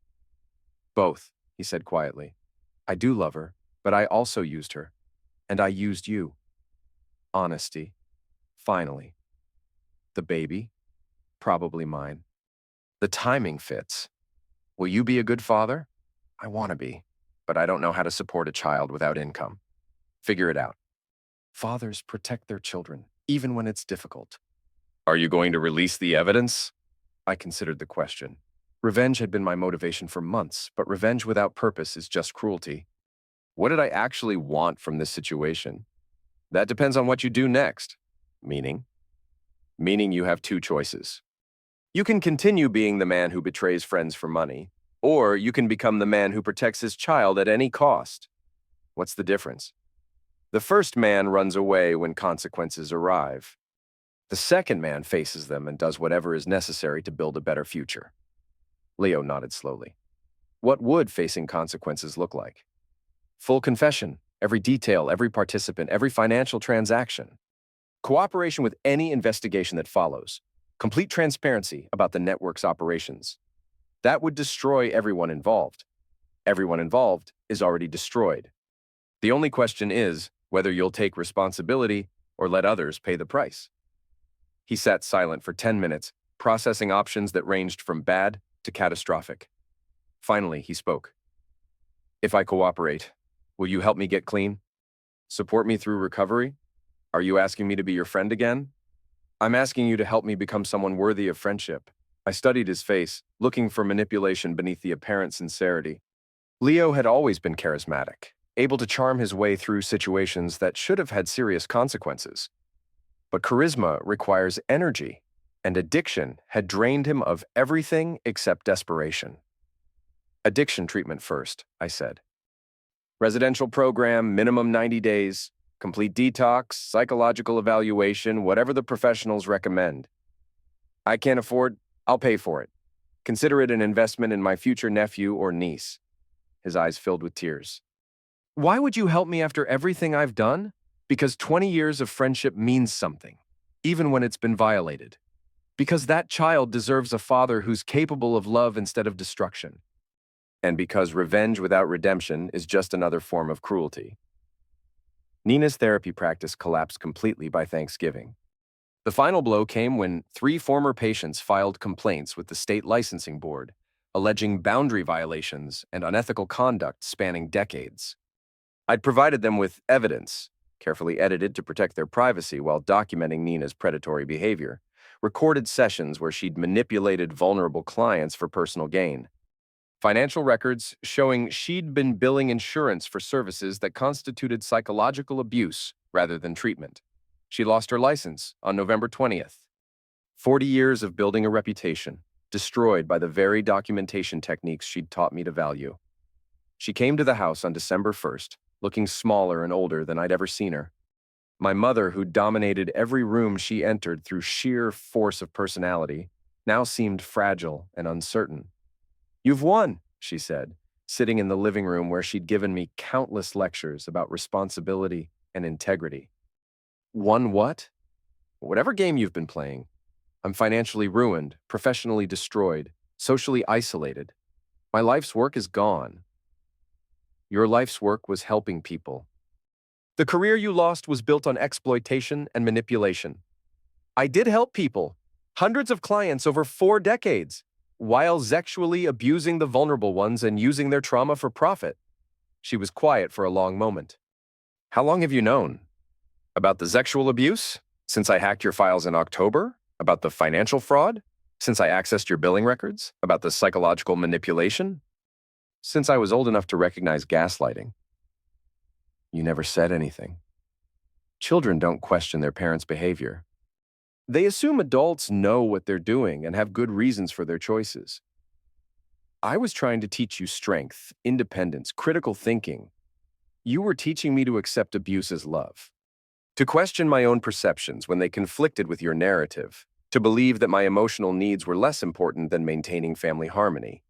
Both, he said quietly. I do love her, but I also used her. And I used you. Honesty. Finally. The baby? Probably mine. The timing fits. Will you be a good father? I want to be, but I don't know how to support a child without income. Figure it out. Fathers protect their children, even when it's difficult. Are you going to release the evidence? I considered the question. Revenge had been my motivation for months, but revenge without purpose is just cruelty. What did I actually want from this situation? That depends on what you do next. Meaning? Meaning you have two choices. You can continue being the man who betrays friends for money, or you can become the man who protects his child at any cost. What's the difference? The first man runs away when consequences arrive. The second man faces them and does whatever is necessary to build a better future. Leo nodded slowly. What would facing consequences look like? Full confession, every detail, every participant, every financial transaction. Cooperation with any investigation that follows. Complete transparency about the network's operations. That would destroy everyone involved. Everyone involved is already destroyed. The only question is whether you'll take responsibility or let others pay the price. He sat silent for 10 minutes, processing options that ranged from bad to catastrophic. Finally, he spoke. If I cooperate, will you help me get clean? Support me through recovery? Are you asking me to be your friend again? I'm asking you to help me become someone worthy of friendship. I studied his face, looking for manipulation beneath the apparent sincerity. Leo had always been charismatic, able to charm his way through situations that should have had serious consequences. But charisma requires energy, and addiction had drained him of everything except desperation. Addiction treatment first, I said. Residential program, minimum 90 days, complete detox, psychological evaluation, whatever the professionals recommend. I can't afford, I'll pay for it. Consider it an investment in my future nephew or niece. His eyes filled with tears. Why would you help me after everything I've done? Because 20 years of friendship means something, even when it's been violated. Because that child deserves a father who's capable of love instead of destruction. And because revenge without redemption is just another form of cruelty. Nina's therapy practice collapsed completely by Thanksgiving. The final blow came when 3 former patients filed complaints with the state licensing board, alleging boundary violations and unethical conduct spanning decades. I'd provided them with evidence, carefully edited to protect their privacy while documenting Nina's predatory behavior, recorded sessions where she'd manipulated vulnerable clients for personal gain, financial records showing she'd been billing insurance for services that constituted psychological abuse rather than treatment. She lost her license on November 20th. 40 years of building a reputation, destroyed by the very documentation techniques she'd taught me to value. She came to the house on December 1st, looking smaller and older than I'd ever seen her. My mother, who dominated every room she entered through sheer force of personality, now seemed fragile and uncertain. "You've won," she said, sitting in the living room where she'd given me countless lectures about responsibility and integrity. "Won what?" "Whatever game you've been playing. I'm financially ruined, professionally destroyed, socially isolated. My life's work is gone." "Your life's work was helping people. The career you lost was built on exploitation and manipulation. I did help people, hundreds of clients over 4 decades, while sexually abusing the vulnerable ones and using their trauma for profit." She was quiet for a long moment. "How long have you known? About the sexual abuse? Since I hacked your files in October? About the financial fraud? Since I accessed your billing records? About the psychological manipulation? Since I was old enough to recognize gaslighting." "You never said anything." Children don't question their parents' behavior. They assume adults know what they're doing and have good reasons for their choices. I was trying to teach you strength, independence, critical thinking. You were teaching me to accept abuse as love, to question my own perceptions when they conflicted with your narrative, to believe that my emotional needs were less important than maintaining family harmony.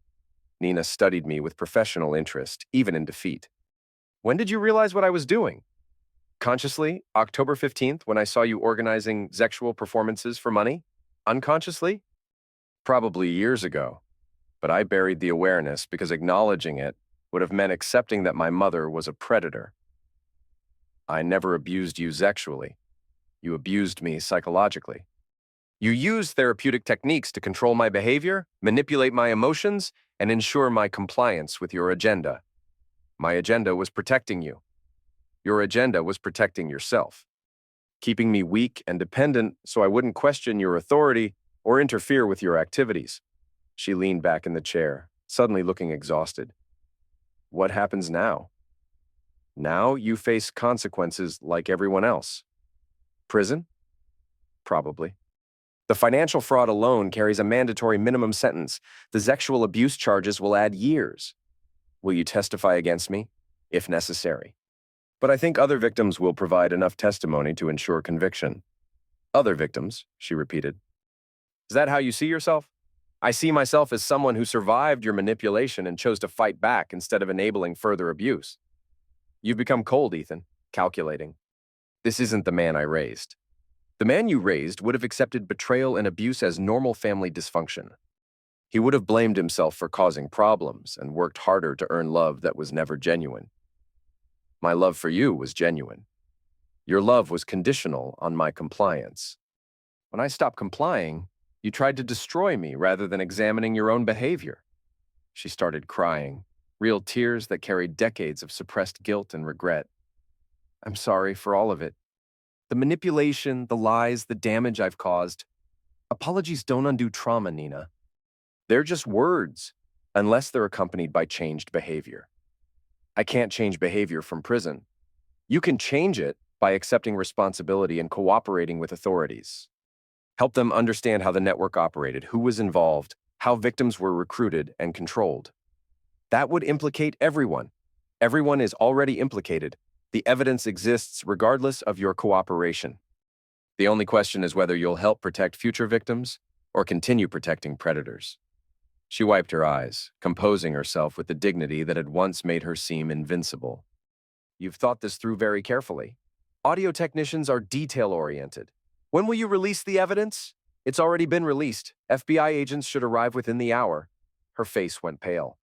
Nina studied me with professional interest, even in defeat. When did you realize what I was doing? Consciously, October 15th, when I saw you organizing sexual performances for money? Unconsciously? Probably years ago. But I buried the awareness because acknowledging it would have meant accepting that my mother was a predator. I never abused you sexually. You abused me psychologically. You used therapeutic techniques to control my behavior, manipulate my emotions, and ensure my compliance with your agenda. My agenda was protecting you. Your agenda was protecting yourself, keeping me weak and dependent so I wouldn't question your authority or interfere with your activities. She leaned back in the chair, suddenly looking exhausted. What happens now? Now you face consequences like everyone else. Prison? Probably. The financial fraud alone carries a mandatory minimum sentence. The sexual abuse charges will add years. Will you testify against me, if necessary? But I think other victims will provide enough testimony to ensure conviction. Other victims, she repeated. Is that how you see yourself? I see myself as someone who survived your manipulation and chose to fight back instead of enabling further abuse. You've become cold, Ethan, calculating. This isn't the man I raised. The man you raised would have accepted betrayal and abuse as normal family dysfunction. He would have blamed himself for causing problems and worked harder to earn love that was never genuine. My love for you was genuine. Your love was conditional on my compliance. When I stopped complying, you tried to destroy me rather than examining your own behavior. She started crying, real tears that carried decades of suppressed guilt and regret. I'm sorry for all of it. The manipulation, the lies, the damage I've caused. Apologies don't undo trauma, Nina. They're just words, unless they're accompanied by changed behavior. I can't change behavior from prison. You can change it by accepting responsibility and cooperating with authorities. Help them understand how the network operated, who was involved, how victims were recruited and controlled. That would implicate everyone. Everyone is already implicated. The evidence exists regardless of your cooperation. The only question is whether you'll help protect future victims or continue protecting predators. She wiped her eyes, composing herself with the dignity that had once made her seem invincible. You've thought this through very carefully. Audio technicians are detail-oriented. When will you release the evidence? It's already been released. FBI agents should arrive within the hour. Her face went pale.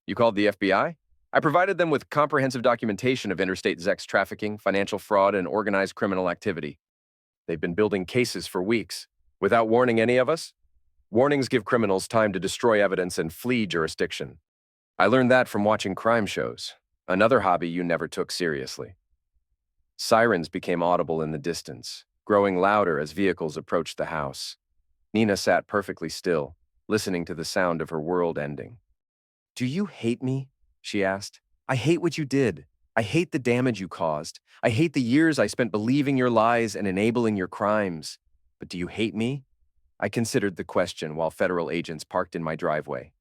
You called the FBI? I provided them with comprehensive documentation of interstate sex trafficking, financial fraud, and organized criminal activity. They've been building cases for weeks, without warning any of us. Warnings give criminals time to destroy evidence and flee jurisdiction. I learned that from watching crime shows, another hobby you never took seriously. Sirens became audible in the distance, growing louder as vehicles approached the house. Nina sat perfectly still, listening to the sound of her world ending. "Do you hate me?" she asked. "I hate what you did. I hate the damage you caused. I hate the years I spent believing your lies and enabling your crimes. But do you hate me?" I considered the question while federal agents parked in my driveway.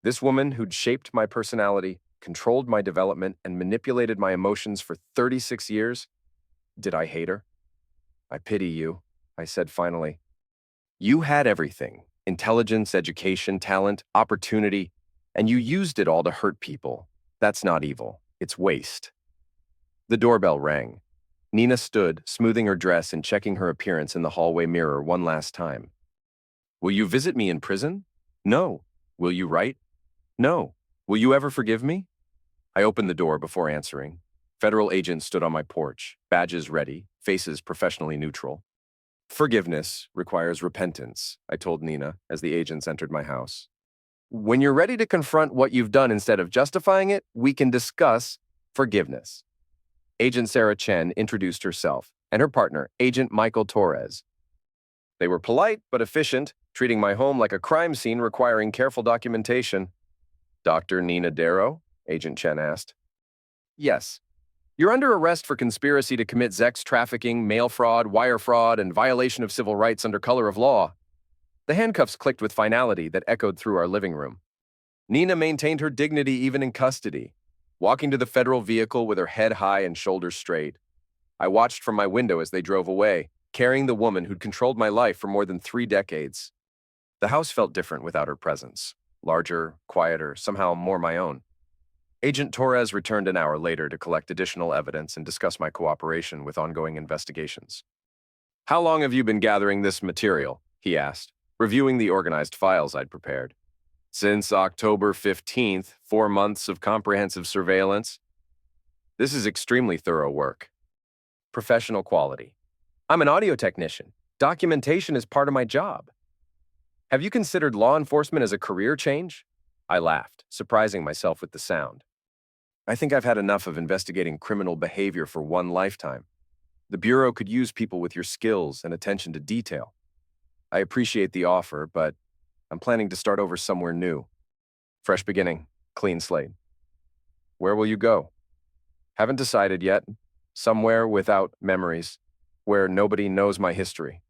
This woman who'd shaped my personality, controlled my development, and manipulated my emotions for 36 years? Did I hate her? "I pity you," I said finally. "You had everything: intelligence, education, talent, opportunity, and you used it all to hurt people. That's not evil. It's waste." The doorbell rang. Nina stood, smoothing her dress and checking her appearance in the hallway mirror one last time. "Will you visit me in prison?" "No." "Will you write?" "No." "Will you ever forgive me?" I opened the door before answering. Federal agents stood on my porch, badges ready, faces professionally neutral. "Forgiveness requires repentance," I told Nina as the agents entered my house. "When you're ready to confront what you've done instead of justifying it, we can discuss forgiveness." Agent Sarah Chen introduced herself and her partner, Agent Michael Torres. They were polite but efficient, treating my home like a crime scene requiring careful documentation. "Dr. Nina Darrow?" Agent Chen asked. "Yes. You're under arrest for conspiracy to commit sex trafficking, mail fraud, wire fraud, and violation of civil rights under color of law." The handcuffs clicked with finality that echoed through our living room. Nina maintained her dignity even in custody, walking to the federal vehicle with her head high and shoulders straight. I watched from my window as they drove away, carrying the woman who'd controlled my life for more than 3 decades. The house felt different without her presence. Larger, quieter, somehow more my own. Agent Torres returned an hour later to collect additional evidence and discuss my cooperation with ongoing investigations. "How long have you been gathering this material?" he asked, reviewing the organized files I'd prepared. "Since October 15th, 4 months of comprehensive surveillance." "This is extremely thorough work." "Professional quality. I'm an audio technician. Documentation is part of my job." "Have you considered law enforcement as a career change?" I laughed, surprising myself with the sound. "I think I've had enough of investigating criminal behavior for one lifetime. The Bureau could use people with your skills and attention to detail. I appreciate the offer, but I'm planning to start over somewhere new. Fresh beginning, clean slate." "Where will you go?" "Haven't decided yet. Somewhere without memories, where nobody knows my history."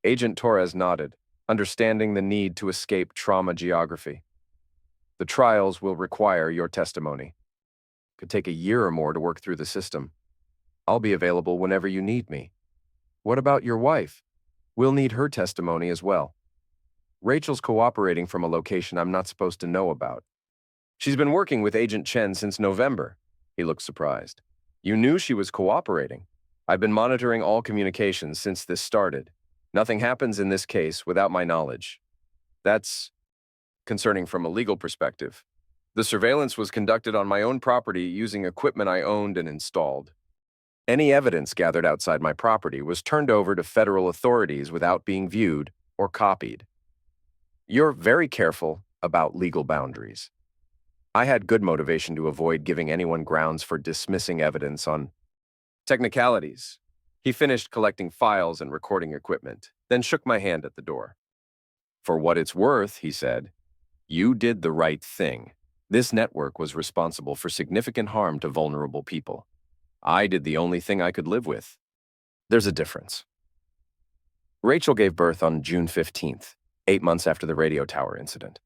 Agent Torres nodded, understanding the need to escape trauma geography. "The trials will require your testimony. Could take a year or more to work through the system. I'll be available whenever you need me." "What about your wife?" "We'll need her testimony as well. Rachel's cooperating from a location I'm not supposed to know about." "She's been working with Agent Chen since November." He looked surprised. "You knew she was cooperating?" "I've been monitoring all communications since this started. Nothing happens in this case without my knowledge." "That's concerning from a legal perspective. The surveillance was conducted on my own property using equipment I owned and installed. Any evidence gathered outside my property was turned over to federal authorities without being viewed or copied." "You're very careful about legal boundaries." I had good motivation to avoid giving anyone grounds for dismissing evidence on technicalities. He finished collecting files and recording equipment, then shook my hand at the door. "For what it's worth," he said, "you did the right thing. This network was responsible for significant harm to vulnerable people. I did the only thing I could live with." There's a difference. Rachel gave birth on June 15th, 8 months after the radio tower incident.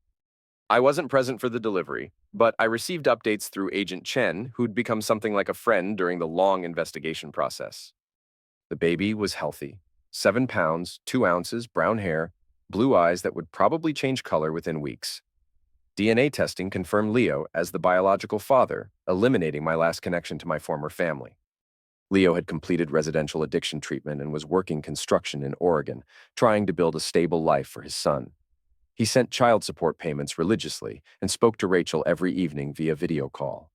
I wasn't present for the delivery, but I received updates through Agent Chen, who'd become something like a friend during the long investigation process. The baby was healthy. 7 pounds, 2 ounces, brown hair, blue eyes that would probably change color within weeks. DNA testing confirmed Leo as the biological father, eliminating my last connection to my former family. Leo had completed residential addiction treatment and was working construction in Oregon, trying to build a stable life for his son. He sent child support payments religiously and spoke to Rachel every evening via video call.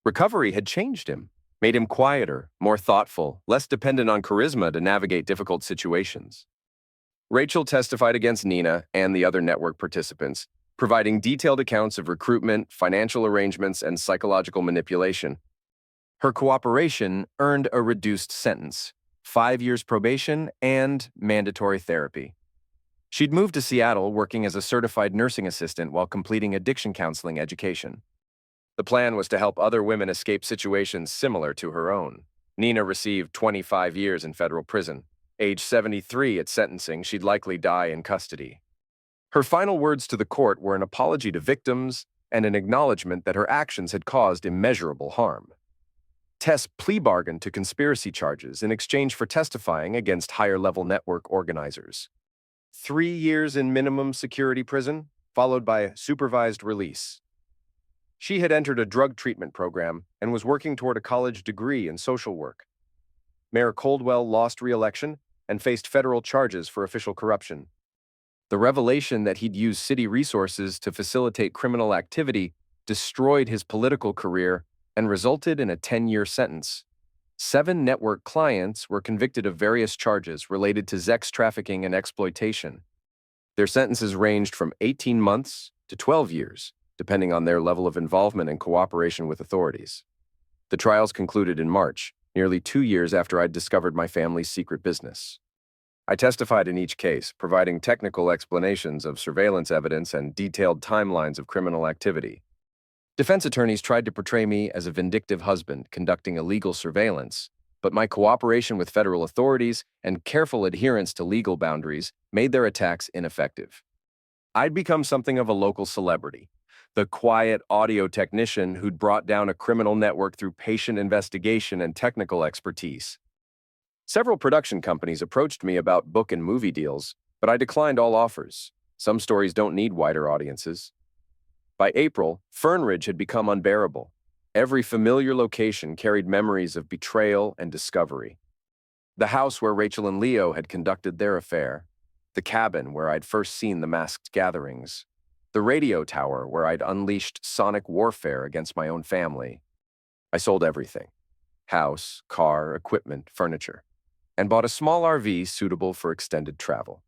Recovery had changed him. made him quieter, more thoughtful, less dependent on charisma to navigate difficult situations. Rachel testified against Nina and the other network participants, providing detailed accounts of recruitment, financial arrangements, and psychological manipulation. Her cooperation earned a reduced sentence, 5 years probation and mandatory therapy. She'd moved to Seattle working as a certified nursing assistant while completing addiction counseling education. The plan was to help other women escape situations similar to her own. Nina received 25 years in federal prison. Age 73 at sentencing, she'd likely die in custody. Her final words to the court were an apology to victims and an acknowledgement that her actions had caused immeasurable harm. Tess plea bargained to conspiracy charges in exchange for testifying against higher-level network organizers. 3 years in minimum security prison, followed by supervised release. She had entered a drug treatment program and was working toward a college degree in social work. Mayor Coldwell lost re-election and faced federal charges for official corruption. The revelation that he'd used city resources to facilitate criminal activity destroyed his political career and resulted in a 10-year sentence. 7 network clients were convicted of various charges related to sex trafficking and exploitation. Their sentences ranged from 18 months to 12 years, depending on their level of involvement and cooperation with authorities. The trials concluded in March, nearly 2 years after I'd discovered my family's secret business. I testified in each case, providing technical explanations of surveillance evidence and detailed timelines of criminal activity. Defense attorneys tried to portray me as a vindictive husband conducting illegal surveillance, but my cooperation with federal authorities and careful adherence to legal boundaries made their attacks ineffective. I'd become something of a local celebrity, the quiet audio technician who'd brought down a criminal network through patient investigation and technical expertise. Several production companies approached me about book and movie deals, but I declined all offers. Some stories don't need wider audiences. By April, Fernridge had become unbearable. Every familiar location carried memories of betrayal and discovery. The house where Rachel and Leo had conducted their affair, the cabin where I'd first seen the masked gatherings, the radio tower where I'd unleashed sonic warfare against my own family. I sold everything: house, car, equipment, furniture, and bought a small RV suitable for extended travel.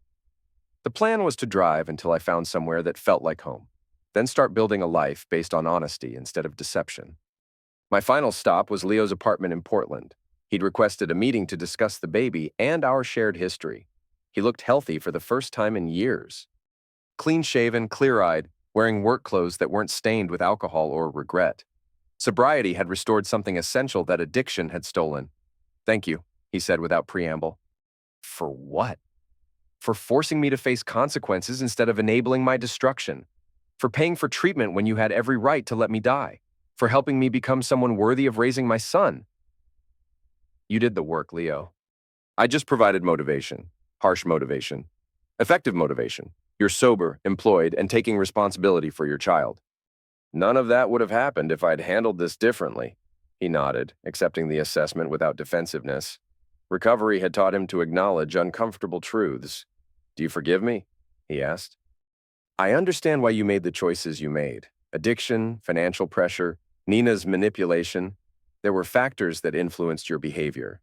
The plan was to drive until I found somewhere that felt like home, then start building a life based on honesty instead of deception. My final stop was Leo's apartment in Portland. He'd requested a meeting to discuss the baby and our shared history. He looked healthy for the first time in years. Clean-shaven, clear-eyed, wearing work clothes that weren't stained with alcohol or regret. Sobriety had restored something essential that addiction had stolen. "Thank you," he said without preamble. For what? For forcing me to face consequences instead of enabling my destruction. For paying for treatment when you had every right to let me die. For helping me become someone worthy of raising my son. You did the work, Leo. I just provided motivation. Harsh motivation. Effective motivation. You're sober, employed, and taking responsibility for your child. None of that would have happened if I'd handled this differently. He nodded, accepting the assessment without defensiveness. Recovery had taught him to acknowledge uncomfortable truths. "Do you forgive me?" he asked. "I understand why you made the choices you made. Addiction, financial pressure, Nina's manipulation. There were factors that influenced your behavior.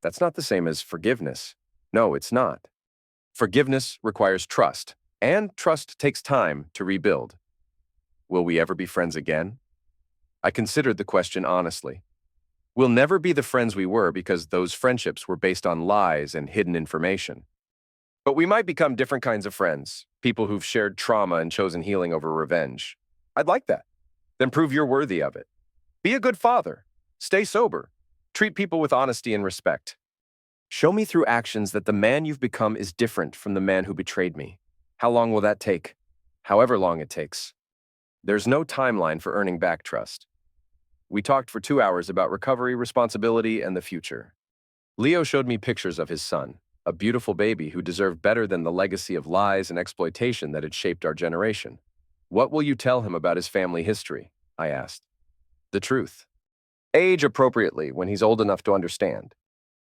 That's not the same as forgiveness. No, it's not. Forgiveness requires trust, and trust takes time to rebuild. Will we ever be friends again?" I considered the question honestly. We'll never be the friends we were because those friendships were based on lies and hidden information. But we might become different kinds of friends, people who've shared trauma and chosen healing over revenge. I'd like that. Then prove you're worthy of it. Be a good father. Stay sober. Treat people with honesty and respect. Show me through actions that the man you've become is different from the man who betrayed me. How long will that take? However long it takes. There's no timeline for earning back trust. We talked for 2 hours about recovery, responsibility, and the future. Leo showed me pictures of his son, a beautiful baby who deserved better than the legacy of lies and exploitation that had shaped our generation. "What will you tell him about his family history?" I asked. "The truth. Age appropriately when he's old enough to understand.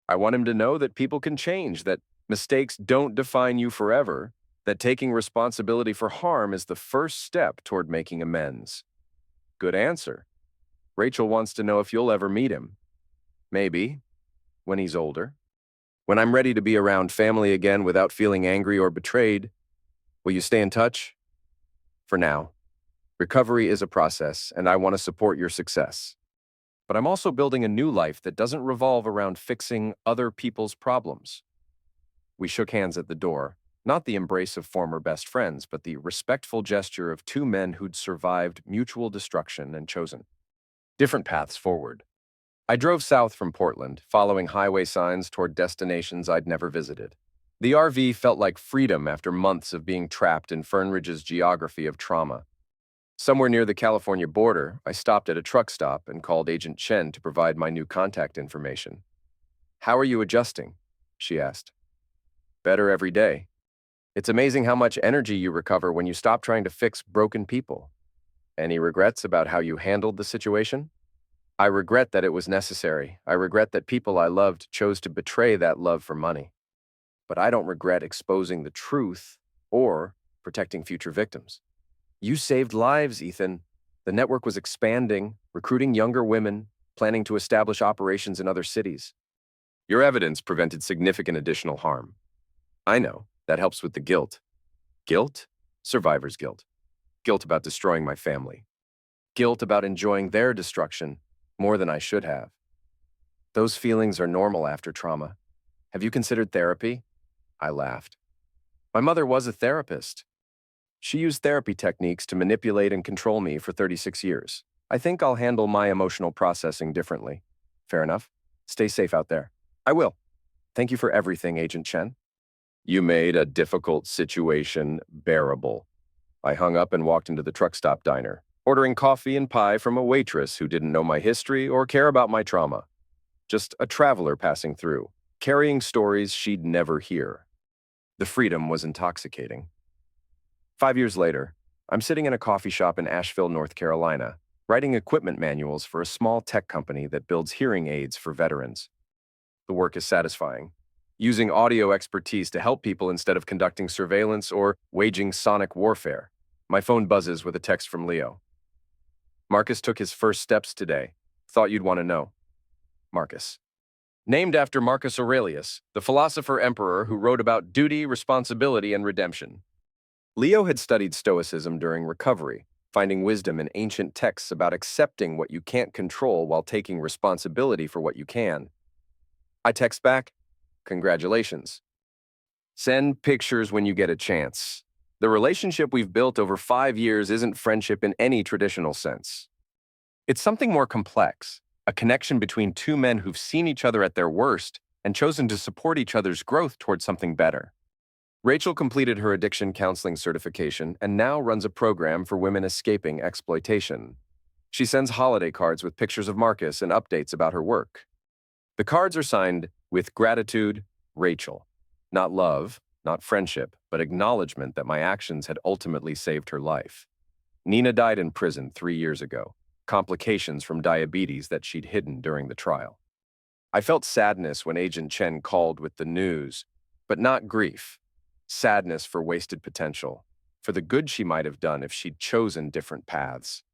I want him to know that people can change, that mistakes don't define you forever, that taking responsibility for harm is the first step toward making amends." Good answer. Rachel wants to know if you'll ever meet him. Maybe. When he's older. When I'm ready to be around family again without feeling angry or betrayed. Will you stay in touch? For now. Recovery is a process, and I want to support your success. But I'm also building a new life that doesn't revolve around fixing other people's problems. We shook hands at the door, not the embrace of former best friends, but the respectful gesture of two men who'd survived mutual destruction and chosen different paths forward. I drove south from Portland, following highway signs toward destinations I'd never visited. The RV felt like freedom after months of being trapped in Fernridge's geography of trauma. Somewhere near the California border, I stopped at a truck stop and called Agent Chen to provide my new contact information. "How are you adjusting?" she asked. "Better every day. It's amazing how much energy you recover when you stop trying to fix broken people. Any regrets about how you handled the situation?" "I regret that it was necessary. I regret that people I loved chose to betray that love for money. But I don't regret exposing the truth or protecting future victims. You saved lives, Ethan. The network was expanding, recruiting younger women, planning to establish operations in other cities. Your evidence prevented significant additional harm. I know, that helps with the guilt. Guilt? Survivor's guilt. Guilt about destroying my family. Guilt about enjoying their destruction more than I should have. Those feelings are normal after trauma. Have you considered therapy?" I laughed. My mother was a therapist. She used therapy techniques to manipulate and control me for 36 years. I think I'll handle my emotional processing differently. Fair enough. Stay safe out there. I will. Thank you for everything, Agent Chen. You made a difficult situation bearable. I hung up and walked into the truck stop diner, ordering coffee and pie from a waitress who didn't know my history or care about my trauma. Just a traveler passing through, carrying stories she'd never hear. The freedom was intoxicating. 5 years later, I'm sitting in a coffee shop in Asheville, North Carolina, writing equipment manuals for a small tech company that builds hearing aids for veterans. The work is satisfying, using audio expertise to help people instead of conducting surveillance or waging sonic warfare. My phone buzzes with a text from Leo. "Marcus took his first steps today. Thought you'd want to know." Marcus. Named after Marcus Aurelius, the philosopher-emperor who wrote about duty, responsibility, and redemption. Leo had studied Stoicism during recovery, finding wisdom in ancient texts about accepting what you can't control while taking responsibility for what you can. I text back, "Congratulations. Send pictures when you get a chance. The relationship we've built over 5 years isn't friendship in any traditional sense. It's something more complex, a connection between two men who've seen each other at their worst and chosen to support each other's growth towards something better." Rachel completed her addiction counseling certification and now runs a program for women escaping exploitation. She sends holiday cards with pictures of Marcus and updates about her work. The cards are signed "With gratitude, Rachel." Not love, not friendship, but acknowledgement that my actions had ultimately saved her life. Nina died in prison 3 years ago, complications from diabetes that she'd hidden during the trial. I felt sadness when Agent Chen called with the news, but not grief. Sadness for wasted potential, for the good she might have done if she'd chosen different paths.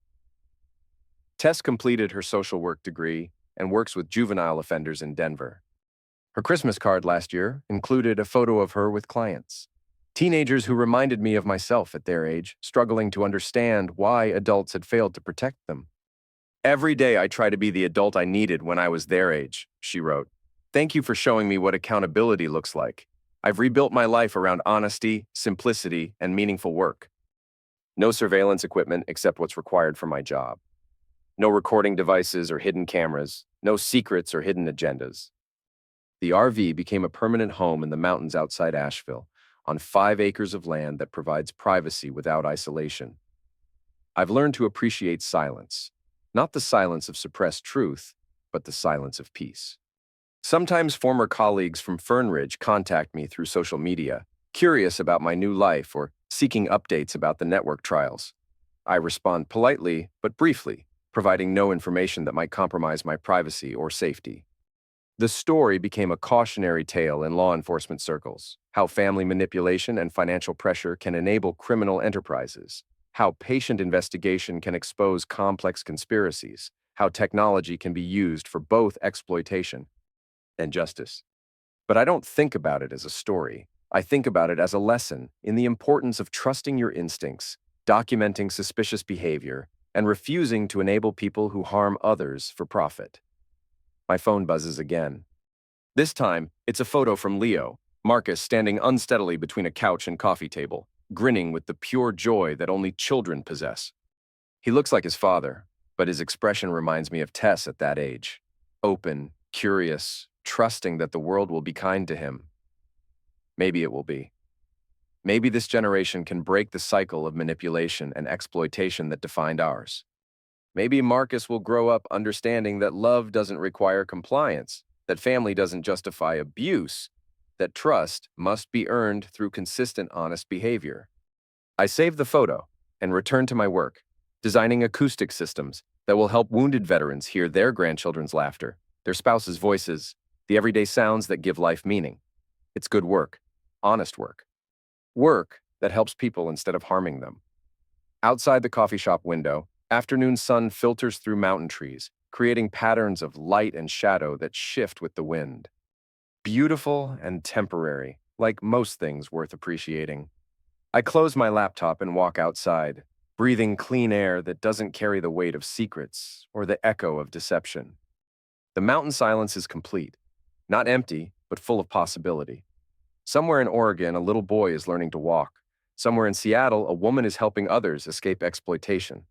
Tess completed her social work degree and works with juvenile offenders in Denver. Her Christmas card last year included a photo of her with clients. Teenagers who reminded me of myself at their age, struggling to understand why adults had failed to protect them. "Every day I try to be the adult I needed when I was their age," she wrote. "Thank you for showing me what accountability looks like. I've rebuilt my life around honesty, simplicity, and meaningful work. No surveillance equipment except what's required for my job. No recording devices or hidden cameras. No secrets or hidden agendas." The RV became a permanent home in the mountains outside Asheville, on 5 acres of land that provides privacy without isolation. I've learned to appreciate silence, not the silence of suppressed truth, but the silence of peace. Sometimes former colleagues from Fernridge contact me through social media, curious about my new life or seeking updates about the network trials. I respond politely but briefly, providing no information that might compromise my privacy or safety. The story became a cautionary tale in law enforcement circles, how family manipulation and financial pressure can enable criminal enterprises, how patient investigation can expose complex conspiracies, how technology can be used for both exploitation and justice. But I don't think about it as a story. I think about it as a lesson in the importance of trusting your instincts, documenting suspicious behavior, and refusing to enable people who harm others for profit. My phone buzzes again. This time, it's a photo from Leo, Marcus standing unsteadily between a couch and coffee table, grinning with the pure joy that only children possess. He looks like his father, but his expression reminds me of Tess at that age. Open, curious, trusting that the world will be kind to him. Maybe it will be. Maybe this generation can break the cycle of manipulation and exploitation that defined ours. Maybe Marcus will grow up understanding that love doesn't require compliance, that family doesn't justify abuse, that trust must be earned through consistent, honest behavior. I save the photo and return to my work, designing acoustic systems that will help wounded veterans hear their grandchildren's laughter, their spouses' voices, the everyday sounds that give life meaning. It's good work, honest work. Work that helps people instead of harming them. Outside the coffee shop window, afternoon sun filters through mountain trees, creating patterns of light and shadow that shift with the wind. Beautiful and temporary, like most things worth appreciating. I close my laptop and walk outside, breathing clean air that doesn't carry the weight of secrets or the echo of deception. The mountain silence is complete, not empty, but full of possibility. Somewhere in Oregon, a little boy is learning to walk. Somewhere in Seattle, a woman is helping others escape exploitation.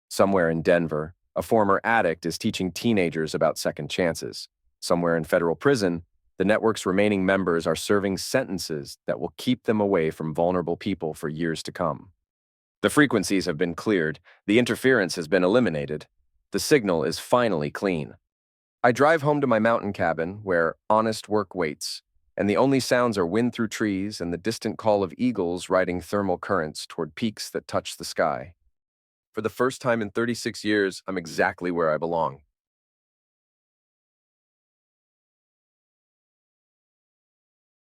Somewhere in Denver, a former addict is teaching teenagers about second chances. Somewhere in federal prison, the network's remaining members are serving sentences that will keep them away from vulnerable people for years to come. The frequencies have been cleared, the interference has been eliminated, the signal is finally clean. I drive home to my mountain cabin where honest work waits, and the only sounds are wind through trees and the distant call of eagles riding thermal currents toward peaks that touch the sky. For the first time in 36 years, I'm exactly where I belong.